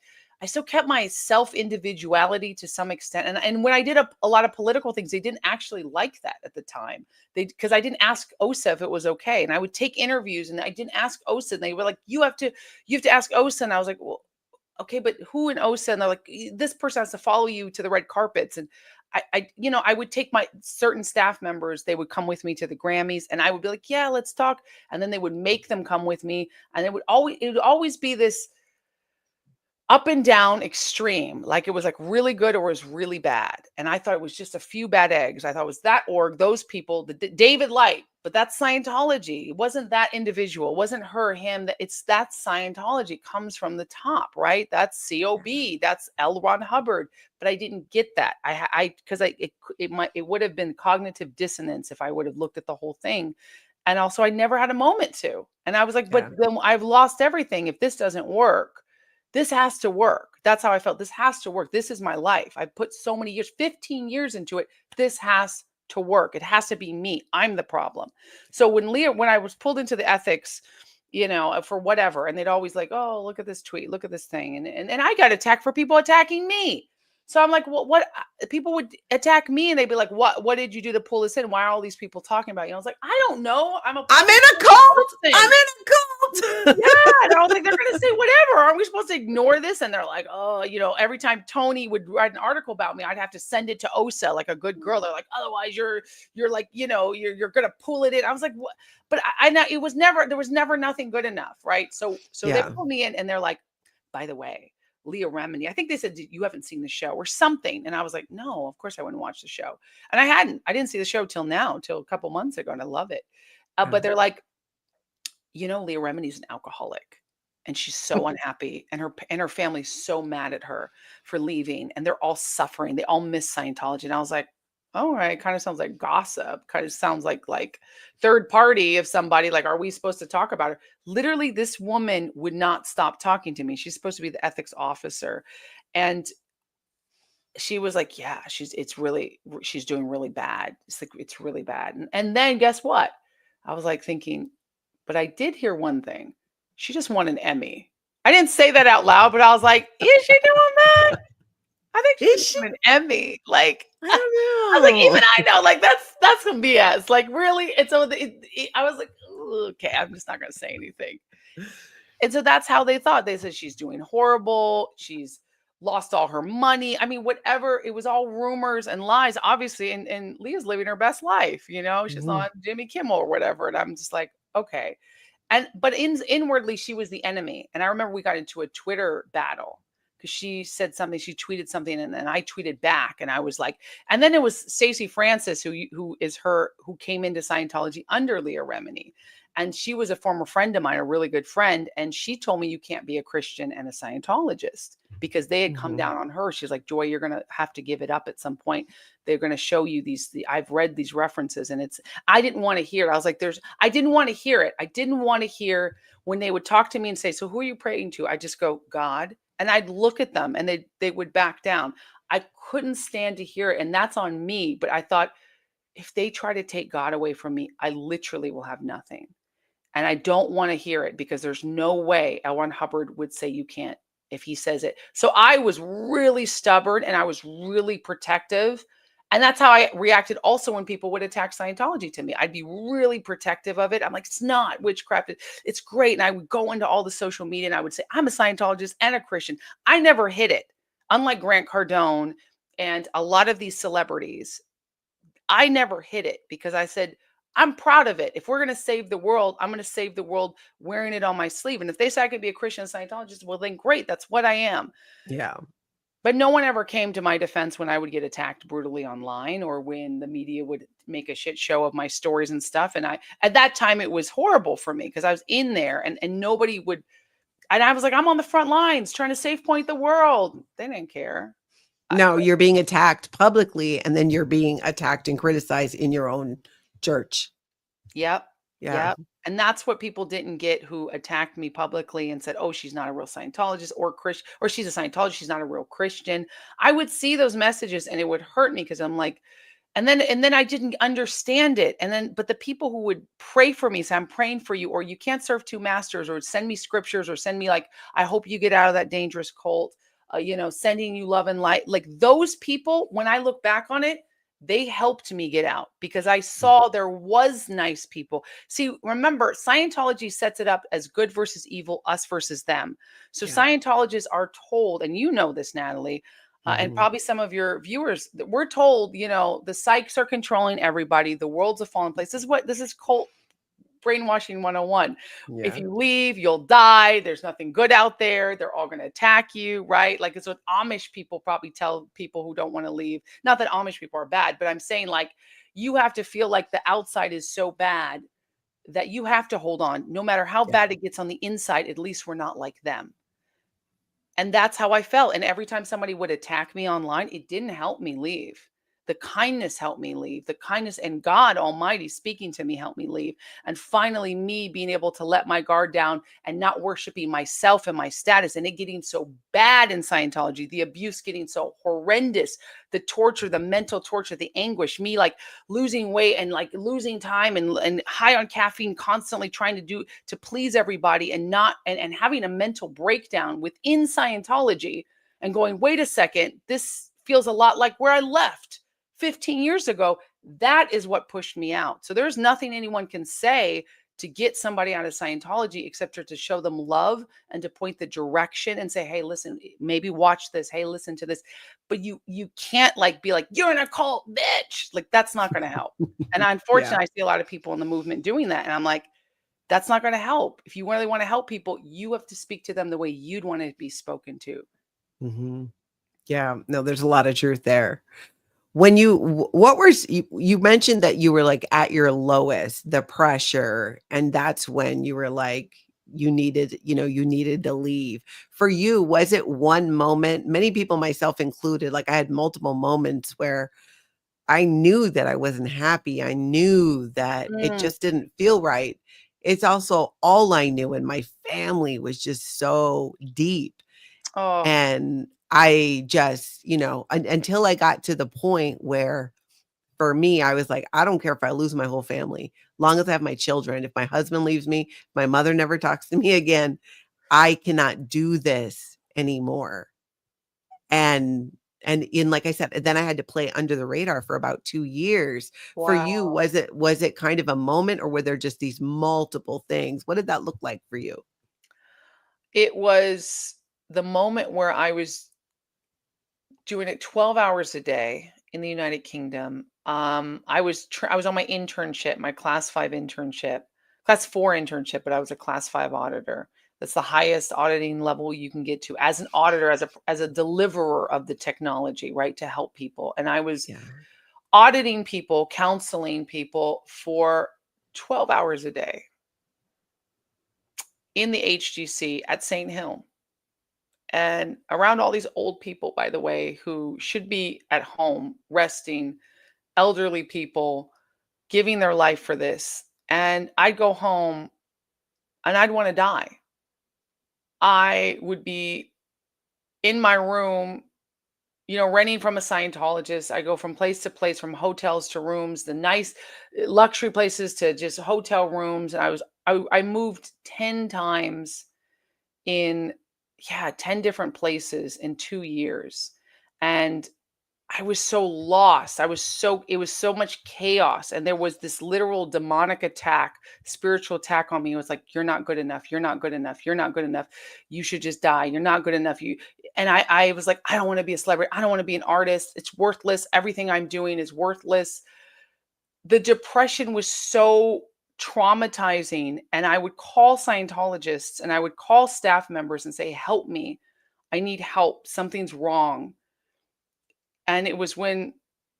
my self individuality to some extent. And when I did a lot of political things, they didn't actually like that at the time. Because I didn't ask OSA if it was okay, and I would take interviews, and I didn't ask OSA, and they were like, you have to ask OSA," and I was like, well, okay, but who in OSA? And they're like, this person has to follow you to the red carpets. And I would take my certain staff members, they would come with me to the Grammys, and I would be like, yeah, let's talk. And then they would make them come with me. And it would always be this up and down extreme. Like it was like really good or it was really bad. And I thought it was just a few bad eggs. I thought it was that org, those people, David Light, but that's Scientology. It wasn't that individual. It wasn't her, him. That's Scientology. It comes from the top, right? That's COB. That's L. Ron Hubbard. But I didn't get that. It would have been cognitive dissonance if I would have looked at the whole thing. And also I never had a moment to. And I was like, but Yeah. then I've lost everything. If this doesn't work, this has to work. That's how I felt. This has to work. This is my life. I put so many years, 15 years into it. This has to work. It has to be me. I'm the problem. So when I was pulled into the ethics, for whatever, and they'd always like, oh, look at this tweet, look at this thing. And I got attacked for people attacking me. So I'm like, well, what people would attack me and they'd be like, what did you do to pull this in? Why are all these people talking about you? I was like, I don't know. I'm in a cult. person. I'm in a cult. Yeah. And I was like, they're going to say whatever. Aren't we supposed to ignore this? And they're like, oh, every time Tony would write an article about me, I'd have to send it to OSA like a good girl. They're like, otherwise you're like, you're going to pull it in. I was like, what? But I know there was never nothing good enough. Right. So they pulled me in and they're like, by the way, Leah Remini, I think they said, you haven't seen the show or something. And I was like, no, of course I wouldn't watch the show. And I didn't see the show till a couple months ago. And I love it. But they're like, Leah Remini's an alcoholic and she's so unhappy and her family's so mad at her for leaving and they're all suffering. They all miss Scientology. And I was like, all right, kind of sounds like gossip. Kind of sounds like third party of somebody. Like, are we supposed to talk about her? Literally, this woman would not stop talking to me. She's supposed to be the ethics officer. And she was like, yeah, she's doing really bad. It's really bad. And then guess what? I was like thinking, but I did hear one thing. She just won an Emmy. I didn't say that out loud, but I was like, is she doing that? I think Is she's she? an Emmy. Like, I I was don't like, know. even I know, like that's some BS. Like, really? And so I was like, okay, I'm just not gonna say anything. And so that's how they thought. They said she's doing horrible. She's lost all her money. I mean, whatever. It was all rumors and lies, obviously. And Leah's living her best life. She's Mhm. on Jimmy Kimmel or whatever. And I'm just like, okay. But inwardly, she was the enemy. And I remember we got into a Twitter battle because she said something, she tweeted something, and then I tweeted back, and I was like, and then it was Stacey Francis who came into Scientology under Leah Remini, and she was a former friend of mine, a really good friend, and she told me you can't be a Christian and a Scientologist because they had come Mhm. down on her. She's like, Joy, you're gonna have to give it up at some point. They're gonna show you I've read these references, and I didn't want to hear it. I was like, I didn't want to hear it. I didn't want to hear when they would talk to me and say, so who are you praying to? I just go, God. And I'd look at them and they would back down. I couldn't stand to hear it. And that's on me. But I thought, if they try to take God away from me, I literally will have nothing. And I don't want to hear it because there's no way L. Ron Hubbard would say you can't if he says it. So I was really stubborn and I was really protective. And that's how I reacted also when people would attack Scientology to me. I'd be really protective of it. I'm like, it's not witchcraft. It's great. And I would go into all the social media and I would say, I'm a Scientologist and a Christian. I never hid it. Unlike Grant Cardone And a lot of these celebrities, I never hid it because I said, I'm proud of it. If we're going to save the world, I'm going to save the world wearing it on my sleeve. And if they say I could be a Christian Scientologist, well, then great. That's what I am. Yeah. But no one ever came to my defense when I would get attacked brutally online or when the media would make a shit show of my stories and stuff. And at that time, it was horrible for me because I was in there and nobody would. And I was like, I'm on the front lines trying to save point the world. They didn't care. No, you're being attacked publicly, and then you're being attacked and criticized in your own church. Yep. Yeah. Yep. And that's what people didn't get who attacked me publicly and said, oh, she's not a real Scientologist or Christian, or she's a Scientologist. She's not a real Christian. I would see those messages and it would hurt me because I'm like, and then I didn't understand it. And then, but the people who would pray for me, say, I'm praying for you, or you can't serve two masters, or send me scriptures, or send me like, I hope you get out of that dangerous cult, sending you love and light. Like those people, when I look back on it, they helped me get out because I saw there was nice people. See, remember, Scientology sets it up as good versus evil, us versus them. So Yeah. Scientologists are told, and you know this, Natalie, and probably some of your viewers, that we're told, the psychs are controlling everybody. The world's a fallen place. This is cult brainwashing 101. Yeah. If you leave, you'll die. There's nothing good out there. They're all going to attack you, right? Like it's what Amish people probably tell people who don't want to leave. Not that Amish people are bad, but I'm saying like you have to feel like the outside is so bad that you have to hold on. No matter how bad it gets on the inside, at least we're not like them. And that's how I felt. And every time somebody would attack me online, it didn't help me leave. The kindness helped me leave. The kindness and God Almighty speaking to me helped me leave. And finally, me being able to let my guard down and not worshiping myself and my status, and it getting so bad in Scientology, the abuse getting so horrendous, the torture, the mental torture, the anguish, me like losing weight and like losing time and high on caffeine, constantly trying to please everybody and not and having a mental breakdown within Scientology and going, wait a second, this feels a lot like where I left 15 years ago. That is what pushed me out. So there's nothing anyone can say to get somebody out of Scientology except to show them love and to point the direction and say, hey, listen, maybe watch this. Hey, listen to this. But you can't like be like, you're in a cult, bitch. Like that's not going to help. And unfortunately, I see a lot of people in the movement doing that. And I'm like, that's not going to help. If you really want to help people, you have to speak to them the way you'd want to be spoken to. Yeah, no, there's a lot of truth there. When you mentioned that you were like at your lowest, the pressure, and that's when you were like, you needed to leave. For you, was it one moment? Many people, myself included, like I had multiple moments where I knew that I wasn't happy. I knew that it just didn't feel right. It's also all I knew, and my family was just so deep. Oh, And I just, until I got to the point where for me, I was like, I don't care if I lose my whole family, long as I have my children. If my husband leaves me, my mother never talks to me again, I cannot do this anymore. And in, like I said, then I had to play under the radar for about 2 years. For you, wow. was it kind of a moment, or were there just these multiple things? What did that look like for you? It was the moment where I was doing it 12 hours a day in the United Kingdom. I was on my internship, my class 5 internship, class 4 internship, but I was a class 5 auditor. That's the highest auditing level you can get to as an auditor, as a deliverer of the technology, right, to help people. And I was auditing people, counseling people for 12 hours a day in the HGC at St. Hill. And around all these old people, by the way, who should be at home resting, elderly people giving their life for this. And I'd go home and I'd want to die. I would be in my room, renting from a Scientologist. I go from place to place, from hotels to rooms, the nice luxury places to just hotel rooms. And I moved 10 times in 10 different places in 2 years. And I was so lost. It was so much chaos. And there was this literal demonic attack, spiritual attack on me. It was like, you're not good enough. You're not good enough. You're not good enough. You should just die. You're not good enough. And I was like, I don't want to be a celebrity. I don't want to be an artist. It's worthless. Everything I'm doing is worthless. The depression was so traumatizing. And I would call Scientologists and I would call staff members and say, help me. I need help. Something's wrong. And it was when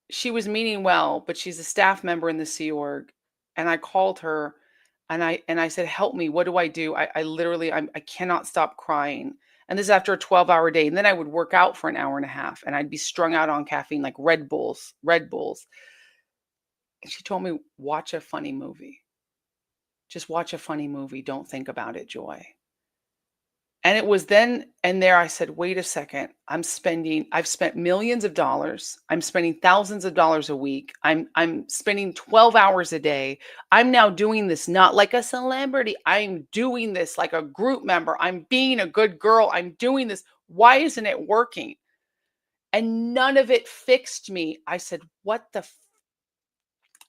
she was meaning well, but she's a staff member in the Sea Org. And I called her and I said, help me. What do I do? I literally, I cannot stop crying. And this is after a 12-hour day. And then I would work out for an hour and a half and I'd be strung out on caffeine, like Red Bulls. And she told me, watch a funny movie. Just watch a funny movie. Don't think about it, Joy. And it was then and there I said, wait a second, I've spent millions of dollars. I'm spending thousands of dollars a week. I'm spending 12 hours a day. I'm now doing this not like a celebrity. I'm doing this like a group member. I'm being a good girl. I'm doing this. Why isn't it working? And none of it fixed me. I said,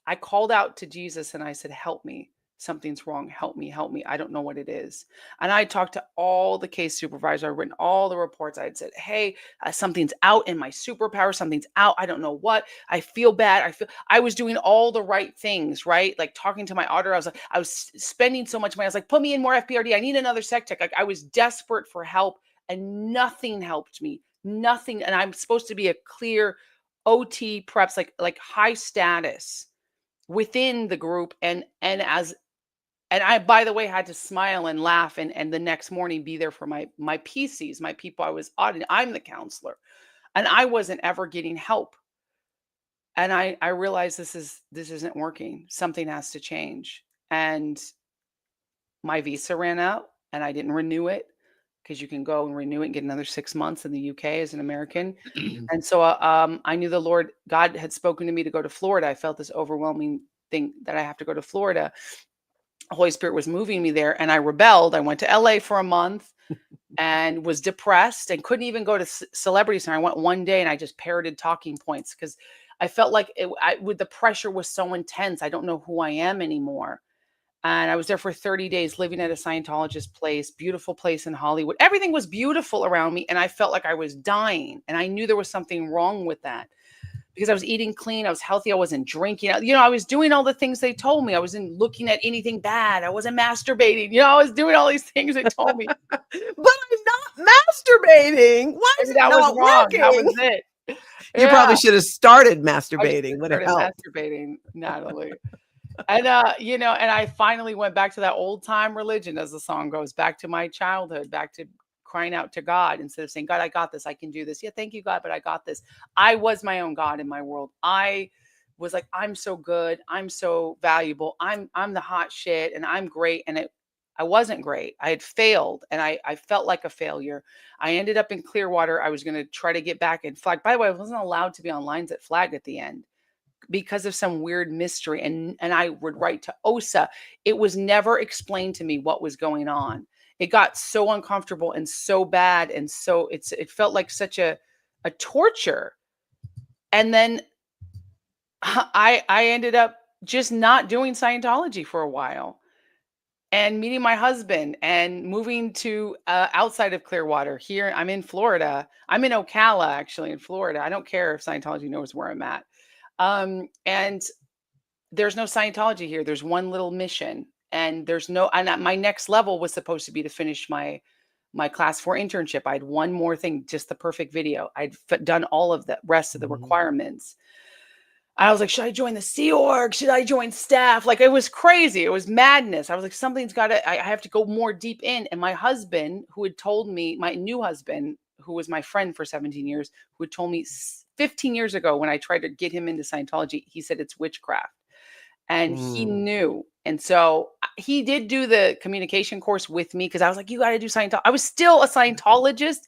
I called out to Jesus and I said, help me. Something's wrong. Help me. Help me. I don't know what it is. And I talked to all the case supervisors. I've written all the reports. I had said, hey, something's out in my superpower. Something's out. I don't know what. I feel bad. I was doing all the right things, right? Like talking to my auditor. I was spending so much money. I was like, put me in more FPRD. I need another sec tech. Like, I was desperate for help and nothing helped me. Nothing. And I'm supposed to be a clear OT preps, like high status within the group. And I, by the way, had to smile and laugh and the next morning be there for my PCs, my people I was auditing. I'm the counselor and I wasn't ever getting help. And I realized this isn't working. Something has to change. And my visa ran out and I didn't renew it because you can go and renew it and get another 6 months in the UK as an American. And so I knew God had spoken to me to go to Florida. I felt this overwhelming thing that I have to go to Florida. Holy Spirit was moving me there and I rebelled. I went to LA for a month and was depressed and couldn't even go to Celebrity Center. I went one day and I just parroted talking points because I felt like the pressure was so intense. I don't know who I am anymore. And I was there for 30 days living at a Scientologist place, beautiful place in Hollywood. Everything was beautiful around me. And I felt like I was dying. And I knew there was something wrong with that. Because I was eating clean, I was healthy, I wasn't drinking. I was doing all the things they told me. I wasn't looking at anything bad. I wasn't masturbating. I was doing all these things they told me. But I'm not masturbating. Why is it not working? That was it. You probably should have started masturbating. Would have helped. Masturbating, Natalie. And and I finally went back to that old time religion, as the song goes, back to my childhood, back to crying out to God instead of saying, God, I got this. I can do this. Yeah, thank you, God, but I got this. I was my own God in my world. I was like, I'm so good. I'm so valuable. I'm the hot shit and I'm great. And I wasn't great. I had failed and I felt like a failure. I ended up in Clearwater. I was going to try to get back in Flag. By the way, I wasn't allowed to be on lines at Flag at the end because of some weird mystery. And I would write to OSA. It was never explained to me what was going on. It got so uncomfortable and so bad. And so it felt like such a torture. And then I ended up just not doing Scientology for a while and meeting my husband and moving to outside of Clearwater. Here, I'm in Florida. I'm in Ocala, actually, in Florida. I don't care if Scientology knows where I'm at. And there's no Scientology here. There's one little mission. And my next level was supposed to be to finish my class 4 internship. I had one more thing, just the perfect video. I'd done all of the rest of the requirements. I was like, should I join the Sea Org? Should I join staff? Like, it was crazy. It was madness. I was like, I have to go more deep in. And my husband, who had told me, my new husband, who was my friend for 17 years, who had told me 15 years ago when I tried to get him into Scientology, he said it's witchcraft. And he knew. And so he did do the communication course with me because I was like, you got to do Scientology. I was still a Scientologist,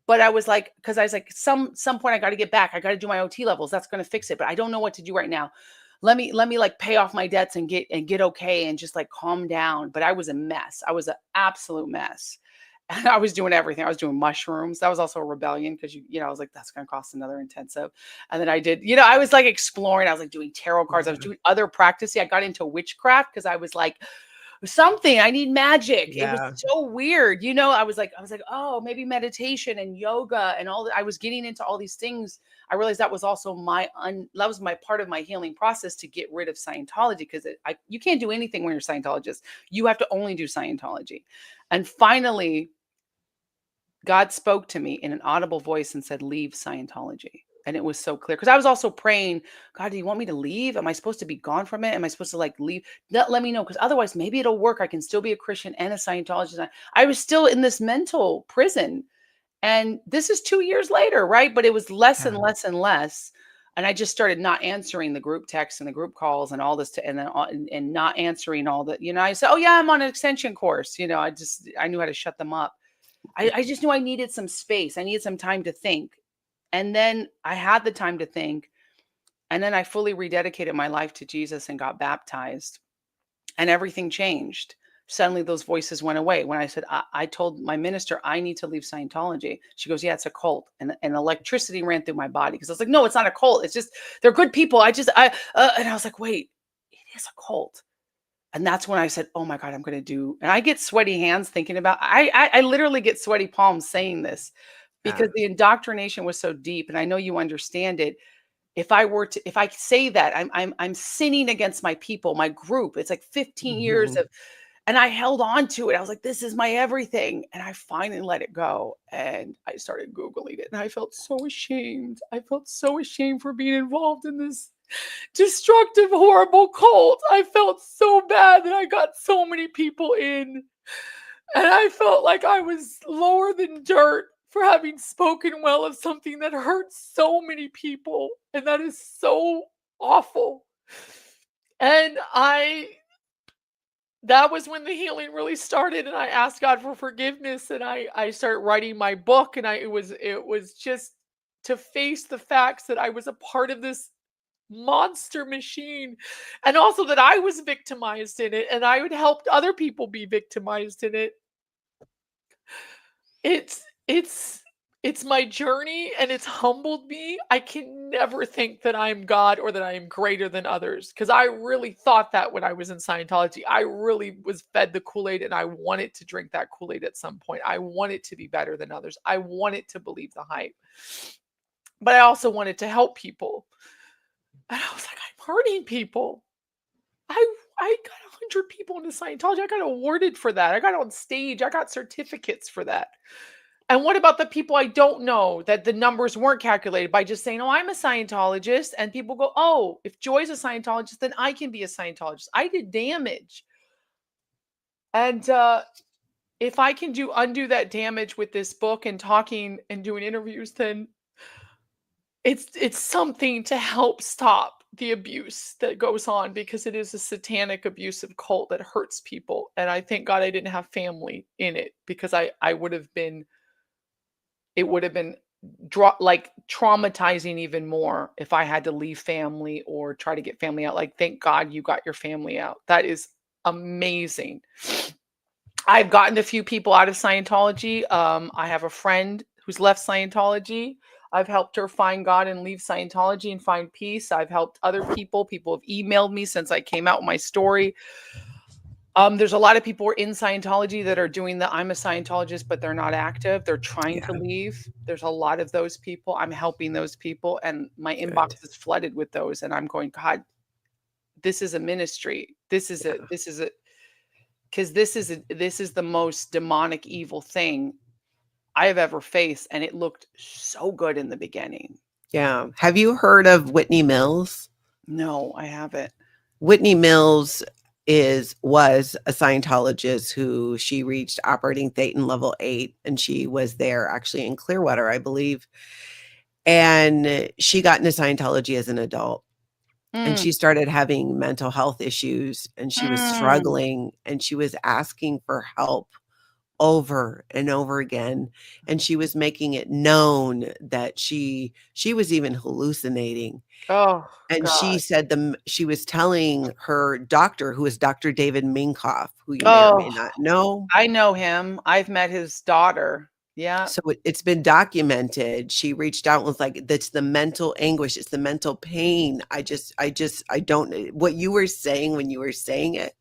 but I was like, because I was like, some point I got to get back. I got to do my OT levels. That's going to fix it. But I don't know what to do right now. Let me like pay off my debts and get okay and just like calm down. But I was a mess. I was an absolute mess. And I was doing everything. I was doing mushrooms. That was also a rebellion because I was like, that's going to cost another intensive. And then I did, I was like exploring. I was like doing tarot cards. I was doing other practice. I got into witchcraft because I was like, something. I need magic. It was Yeah. so weird. I was like, oh, maybe meditation and yoga and all that. I was getting into all these things. I realized that was also that was my part of my healing process to get rid of Scientology, because you can't do anything when you're a Scientologist. You have to only do Scientology. And finally, God spoke to me in an audible voice and said, leave Scientology. And it was so clear, because I was also praying, God, do you want me to leave? Am I supposed to be gone from it? Am I supposed to leave? Let me know, because otherwise maybe it'll work. I can still be a Christian and a Scientologist. I was still in this mental prison. And this is 2 years later, right? But it was less and Yeah. less and less. And I just started not answering the group texts and the group calls and all this, and not answering all that. I said, oh yeah, I'm on an extension course. I knew how to shut them up. I just knew I needed some space. I needed some time to think. And then I had the time to think. And then I fully rededicated my life to Jesus and got baptized. And everything changed. Suddenly those voices went away. When I said, I told my minister, I need to leave Scientology. She goes, yeah, it's a cult. And electricity ran through my body, because I was like, no, it's not a cult. It's just, they're good people. And I was like, wait, it is a cult. And that's when I said, oh my God, I'm going to do, and I get sweaty hands thinking about, I literally get sweaty palms saying this, because the indoctrination was so deep. And I know you understand it. If I say that, I'm sinning against my people, my group. It's like 15 years Mhm. of, and I held on to it. I was like, this is my everything. And I finally let it go. And I started Googling it. And I felt so ashamed. I felt so ashamed for being involved in this destructive, horrible cult. I felt so bad that I got so many people in. And I felt like I was lower than dirt for having spoken well of something that hurts so many people. And that is so awful. And that was when the healing really started. And I asked God for forgiveness, and I started writing my book. And it was just to face the facts that I was a part of this monster machine, and also that I was victimized in it, and I would help other people be victimized in it. It's my journey, and it's humbled me. I can never think that I'm God or that I am greater than others, because I really thought that when I was in Scientology. I really was fed the Kool-Aid, and I wanted to drink that Kool-Aid at some point. I wanted to be better than others. I wanted to believe the hype, but I also wanted to help people. And I was like, I'm hurting people. I got 100 people into Scientology. I got awarded for that. I got on stage. I got certificates for that. And what about the people I don't know, that the numbers weren't calculated by just saying, oh, I'm a Scientologist. And people go, oh, if Joy's a Scientologist, then I can be a Scientologist. I did damage. And if I can undo that damage with this book and talking and doing interviews, then it's something to help stop the abuse that goes on, because it is a satanic abusive cult that hurts people. And I thank God I didn't have family in it, because I would have been, it would have been traumatizing even more if I had to leave family or try to get family out. Like, thank God you got your family out. That is amazing. I've gotten a few people out of Scientology. I have a friend who's left Scientology. I've helped her find God and leave Scientology and find peace. I've helped other people. People have emailed me since I came out with my story. There's a lot of people in Scientology that are doing the I'm a Scientologist, but they're not active. They're trying to leave. There's a lot of those people. I'm helping those people, and my inbox is flooded with those. And I'm going, God, this is a ministry. This is because this is the most demonic, evil thing I have ever faced. And it looked so good in the beginning. Yeah. Have you heard of Whitney Mills? No, I haven't. Whitney Mills was a Scientologist who she reached operating Thetan level 8, and she was there actually in Clearwater, I believe. And she got into Scientology as an adult. And she started having mental health issues, and she was struggling, and she was asking for help over and over again. And she was making it known that she was even hallucinating. Oh, And God. she said she was telling her doctor, who is Dr. David Minkoff, who you may or may not know. I know him. I've met his daughter. Yeah. So it's been documented. She reached out and was like, that's the mental anguish. It's the mental pain. I don't, what you were saying when you were saying it,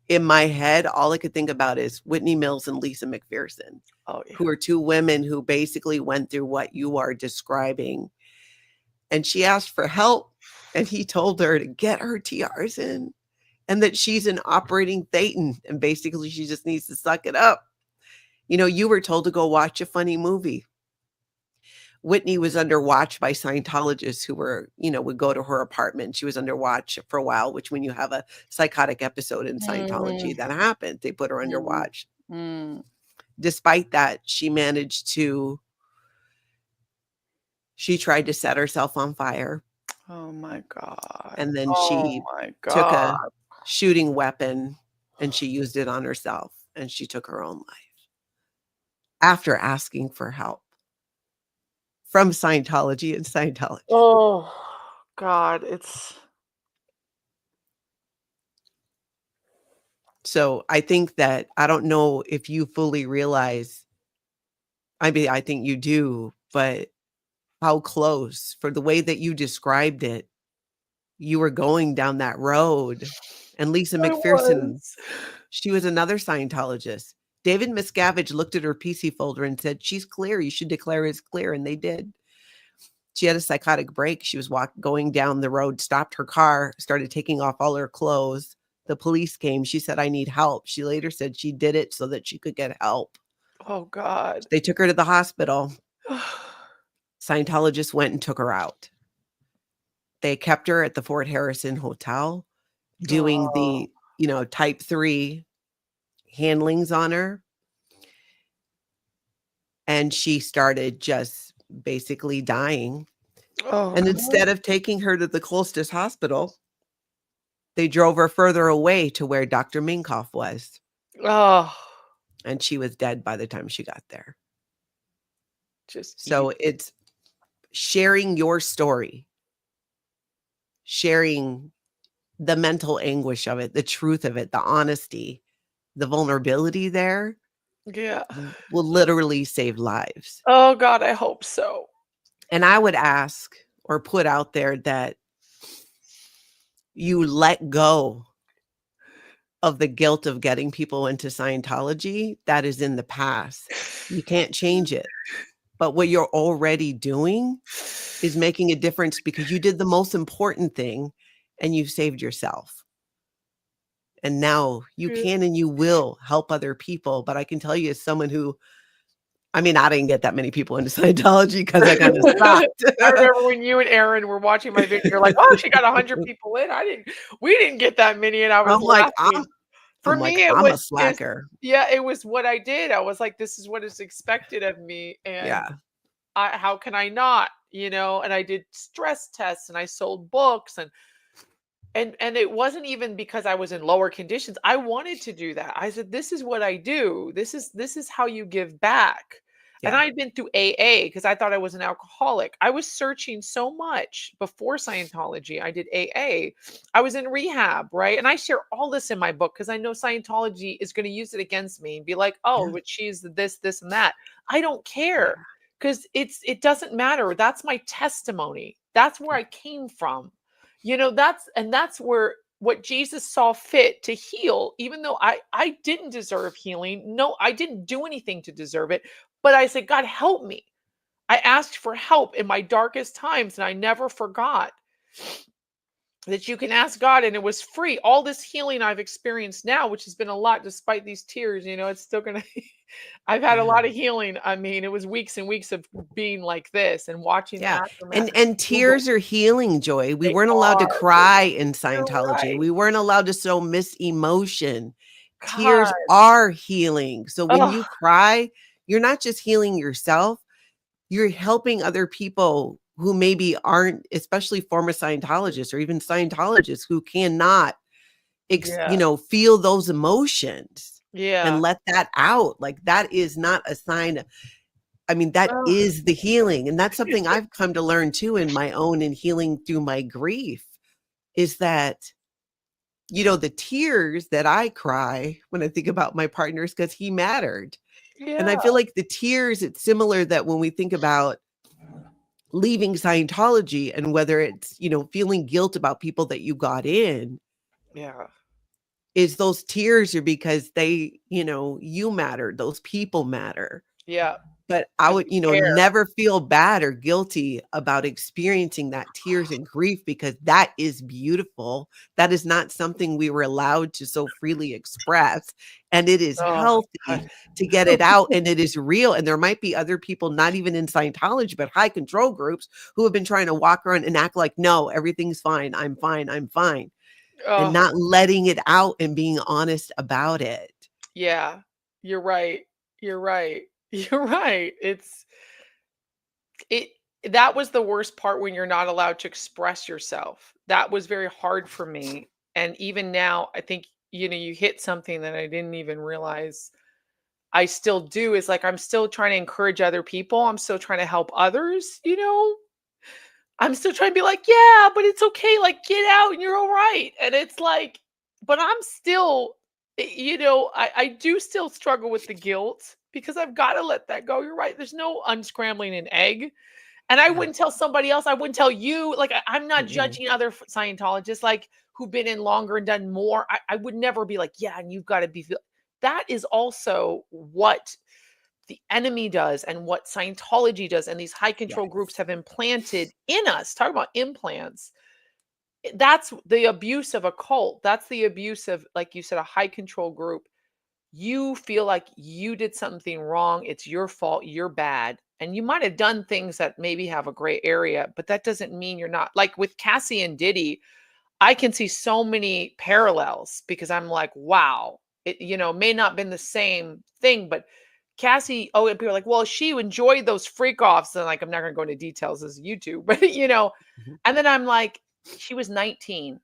in my head, all I could think about is Whitney Mills and Lisa McPherson, Oh yeah. who are two women who basically went through what you are describing. And she asked for help, and he told her to get her tiaras in and that she's an operating Thetan, and basically she just needs to suck it up. You were told to go watch a funny movie. Whitney was under watch by Scientologists who would go to her apartment. She was under watch for a while, which when you have a psychotic episode in Scientology, that happens. They put her under watch. Despite that, she tried to set herself on fire. Oh my God. And then she took a shooting weapon and she used it on herself, and she took her own life after asking for help from Scientology and Scientology. Oh God, So I think that, I don't know if you fully realize, I mean, I think you do, but how close, for the way that you described it, you were going down that road. And Lisa McPherson, she was another Scientologist. David Miscavige looked at her PC folder and said, she's clear. You should declare as clear. And they did. She had a psychotic break. She was going down the road, stopped her car, started taking off all her clothes. The police came. She said, I need help. She later said she did it so that she could get help. Oh God. They took her to the hospital. Scientologists went and took her out. They kept her at the Fort Harrison Hotel doing the, type 3 handlings on her. And she started just basically dying. And instead of taking her to the closest hospital, they drove her further away to where Dr. Minkoff was. And she was dead by the time she got there. So it's sharing your story, sharing the mental anguish of it, the truth of it, the honesty, the vulnerability there. Yeah. Will literally save lives. Oh God, I hope so. And I would ask or put out there that you let go of the guilt of getting people into Scientology. That is in the past. You can't change it. But what you're already doing is making a difference, because you did the most important thing and you saved yourself. And now you can and you will help other people. But I can tell you, as someone who, I didn't get that many people into Scientology because I kind of stopped. I remember when you and Aaron were watching my video, you're like, oh, she got 100 people in. We didn't get that many. And I was laughing. I'm a slacker. It was what I did. I was like, this is what is expected of me. And how can I not, and I did stress tests and I sold books and it wasn't even because I was in lower conditions. I wanted to do that. I said, this is what I do. This is how you give back. Yeah. And I'd been through AA because I thought I was an alcoholic. I was searching so much before Scientology. I did AA. I was in rehab, right? And I share all this in my book because I know Scientology is going to use it against me and be like, oh, but she's this, and that. I don't care because it doesn't matter. That's my testimony. That's where I came from. That's where what Jesus saw fit to heal, even though I didn't deserve healing. No, I didn't do anything to deserve it. But I said, God, help me. I asked for help in my darkest times, and I never forgot that you can ask God, and it was free. All this healing I've experienced now, which has been a lot, despite these tears, it's still going to, I've had a lot of healing. It was weeks and weeks of being like this and watching that. And tears are healing, Joy. We weren't allowed to cry in Scientology. Right. We weren't allowed to show emotion. Tears are healing. So when you cry, you're not just healing yourself, you're helping other people who maybe aren't, especially former Scientologists or even Scientologists who cannot, feel those emotions and let that out. Like, that is not a sign of, that is the healing. And that's something I've come to learn too in my own and healing through my grief, is that, the tears that I cry when I think about my partner is because he mattered. Yeah. And I feel like the tears, it's similar that when we think about leaving Scientology and whether it's, feeling guilt about people that you got in. Yeah. is those tears are because they, you matter. Those people matter. Yeah. But I 'Cause would, we care. never feel bad or guilty about experiencing that tears and grief, because that is beautiful. That is not something we were allowed to so freely express. And it is Oh, healthy God. to get it out, and it is real. And there might be other people, not even in Scientology, but high control groups who have been trying to walk around and act like, no, everything's fine. I'm fine. I'm fine. And Oh, not letting it out and being honest about it. yeah. You're right. You're right. You're right. It that was the worst part when you're not allowed to express yourself. That was very hard for me. And even now, I think, you hit something that I didn't even realize I still do is like I'm still trying to encourage other people. I'm still trying to help others. I'm still trying to be like, yeah, but it's okay. Like, get out and you're all right. And it's like, but I'm still, I do still struggle with the guilt because I've got to let that go. You're right. There's no unscrambling an egg. And I Yeah. wouldn't tell somebody else. I wouldn't tell you. Like, I'm not Mm-mm. judging other Scientologists, like who've been in longer and done more. I would never be like, yeah, and you've got to be. That is also what the enemy does and what Scientology does, and these high control groups Yes. have implanted in us. Talk about implants. That's the abuse of a cult. That's the abuse of, like you said, a high control group. You feel like you did something wrong. It's your fault. You're bad. And you might have done things that maybe have a gray area, but that doesn't mean you're not. Like with Cassie and Diddy, I can see so many parallels because I'm like, wow, it may not been the same thing, but Cassie, oh, and people are like, well, she enjoyed those freak offs. And like, I'm not going to go into details as YouTube, but. Mhm. And then I'm like, she was 19.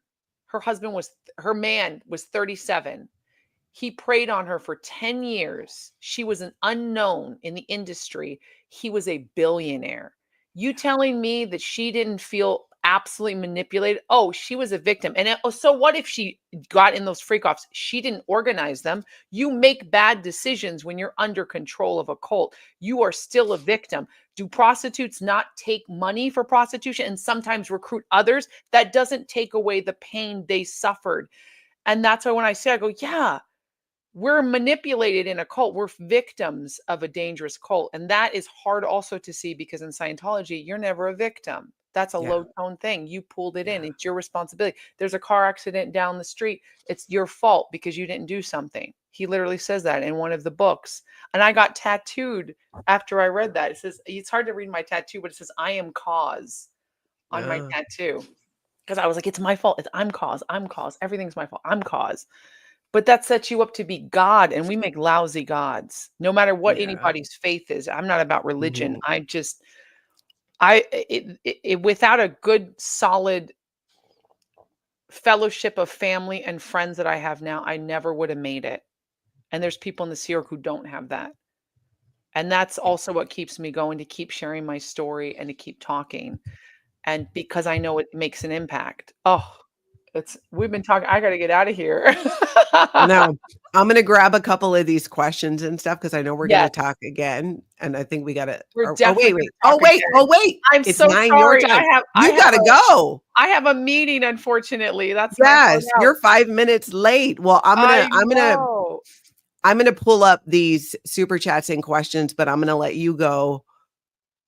Her man was 37. He preyed on her for 10 years. She was an unknown in the industry. He was a billionaire. You telling me that she didn't feel absolutely manipulated? Oh, she was a victim. And so what if she got in those freak offs? She didn't organize them. You make bad decisions when you're under control of a cult. You are still a victim. Do prostitutes not take money for prostitution and sometimes recruit others? That doesn't take away the pain they suffered. And that's why when I say, I go, yeah, we're manipulated in a cult. We're victims of a dangerous cult. And that is hard also to see because in Scientology, you're never a victim. That's a Yeah. low tone thing. You pulled it in. Yeah. It's your responsibility. There's a car accident down the street. It's your fault because you didn't do something. He literally says that in one of the books. And I got tattooed after I read that. It says, it's hard to read my tattoo, but it says, I am cause on my Yeah. tattoo. Because I was like, it's my fault. I'm cause. I'm cause. Everything's my fault. I'm cause. But that sets you up to be God, and we make lousy gods, no matter what Yeah. anybody's faith is. I'm not about religion. Mhm. Without a good, solid fellowship of family and friends that I have now, I never would have made it. And there's people in the Sea Org who don't have that. And that's also what keeps me going to keep sharing my story and to keep talking. And because I know it makes an impact. Oh, we've been talking. I got to get out of here. No, I'm gonna grab a couple of these questions and stuff because I know we're gonna Yes. talk again, and I think we gotta. We're Oh, definitely wait, gonna wait. talk Oh wait. again. Oh wait. I'm It's so 9 your sorry. time. I You have gotta go. I have a meeting, unfortunately. That's my heart Yes, out. you're 5 minutes late. Well, I'm gonna I I'm gonna know. I'm gonna pull up these super chats and questions, but I'm gonna let you go,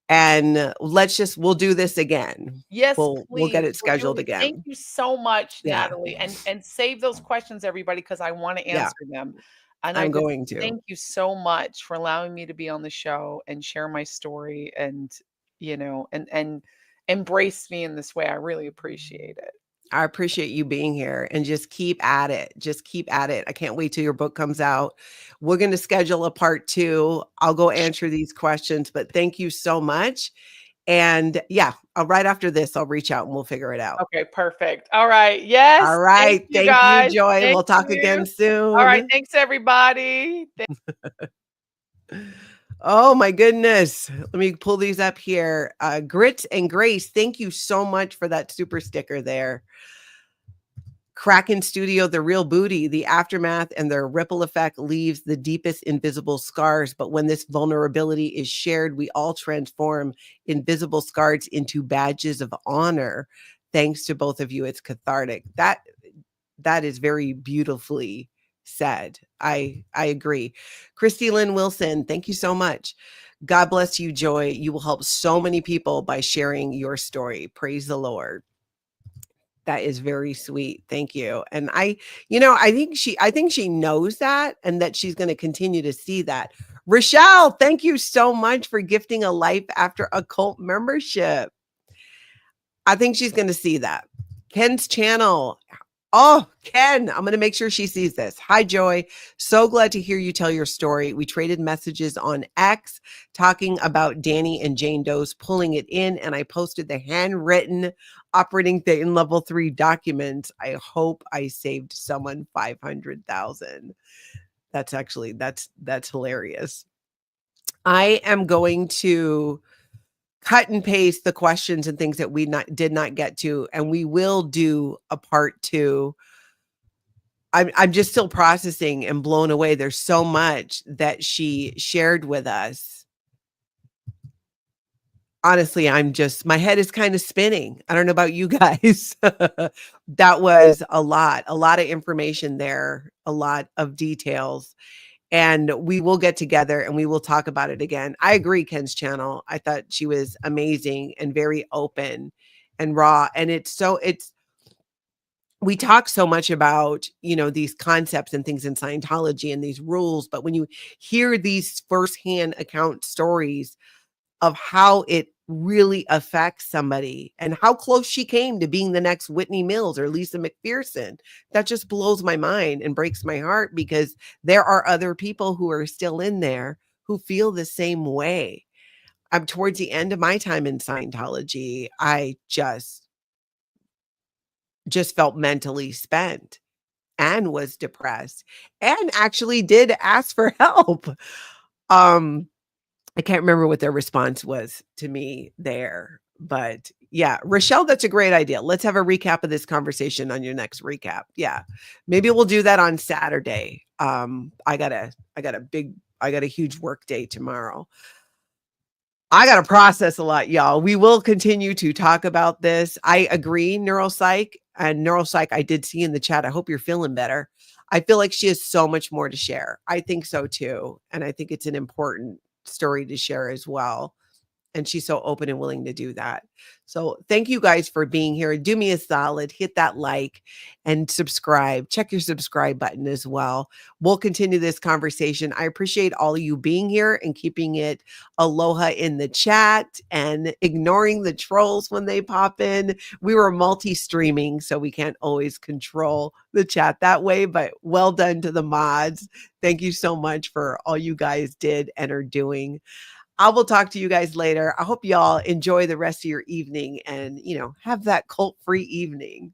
and we'll do this again. Yes, We'll get please. it We're doing scheduled it. Thank again. you so much, Yeah. Natalie. And save those questions, everybody, because I want to Yeah. answer them. And I I'm just going to. thank you so much for allowing me to be on the show and share my story and embrace me in this way. I really appreciate it. I appreciate you being here, and just keep at it. Just keep at it. I can't wait till your book comes out. We're going to schedule a part 2. I'll go answer these questions, but thank you so much. And yeah, right after this, I'll reach out and we'll figure it out. Okay, perfect. All right. All Yes. Thank right. you, Thank you, guys. Joy. Thank We'll talk you. again All right. soon. Thanks, everybody. Oh my goodness. Let me pull these up here. Grit and Grace, thank you so much for that super sticker there. Kraken Studio, the real booty, the aftermath and the ripple effect leaves the deepest invisible scars. But when this vulnerability is shared, we all transform invisible scars into badges of honor. Thanks to both of you. It's cathartic. That is very beautifully said. I agree. Christy Lynn Wilson, thank you so much. God bless you, Joy. You will help so many people by sharing your story. Praise the Lord. That is very sweet. Thank you. And I think she knows that and that she's going to continue to see that. Rochelle, thank you so much for gifting a Life After a Cult membership. I think she's going to see that. Ken's channel. Oh, Ken, I'm going to make sure she sees this. Hi, Joy. So glad to hear you tell your story. We traded messages on X talking about Danny and Jane Doe's pulling it in, and I posted the handwritten operating Thetan level 3 documents. I hope I saved someone 500,000. That's hilarious. I am going to cut and paste the questions and things that we did not get to, and we will do a part 2. I'm just still processing and blown away. There's so much that she shared with us. Honestly, my head is kind of spinning. I don't know about you guys. That was a lot of information there, a lot of details. And we will get together and we will talk about it again. I agree, Ken's channel. I thought she was amazing and very open and raw. And we talk so much about, these concepts and things in Scientology and these rules, but when you hear these firsthand account stories of how it really affects somebody and how close she came to being the next Whitney Mills or Lisa McPherson, that just blows my mind and breaks my heart, because there are other people who are still in there who feel the same way. I'm towards the end of my time in Scientology. I just felt mentally spent and was depressed and actually did ask for help. I can't remember what their response was to me there, but yeah, Rochelle, that's a great idea. Let's have a recap of this conversation on your next recap. Yeah. Maybe we'll do that on Saturday. I got a huge work day tomorrow. I got to process a lot, y'all. We will continue to talk about this. I agree, neuropsych. I did see in the chat. I hope you're feeling better. I feel like she has so much more to share. I think so too. And I think it's an important story to share as well. And she's so open and willing to do that. So thank you guys for being here. Do me a solid, hit that like and subscribe. Check your subscribe button as well. We'll continue this conversation. I appreciate all of you being here and keeping it aloha in the chat and ignoring the trolls when they pop in. We were multi-streaming, so we can't always control the chat that way, but well done to the mods. Thank you so much for all you guys did and are doing. I will talk to you guys later. I hope y'all enjoy the rest of your evening and, have that cult-free evening.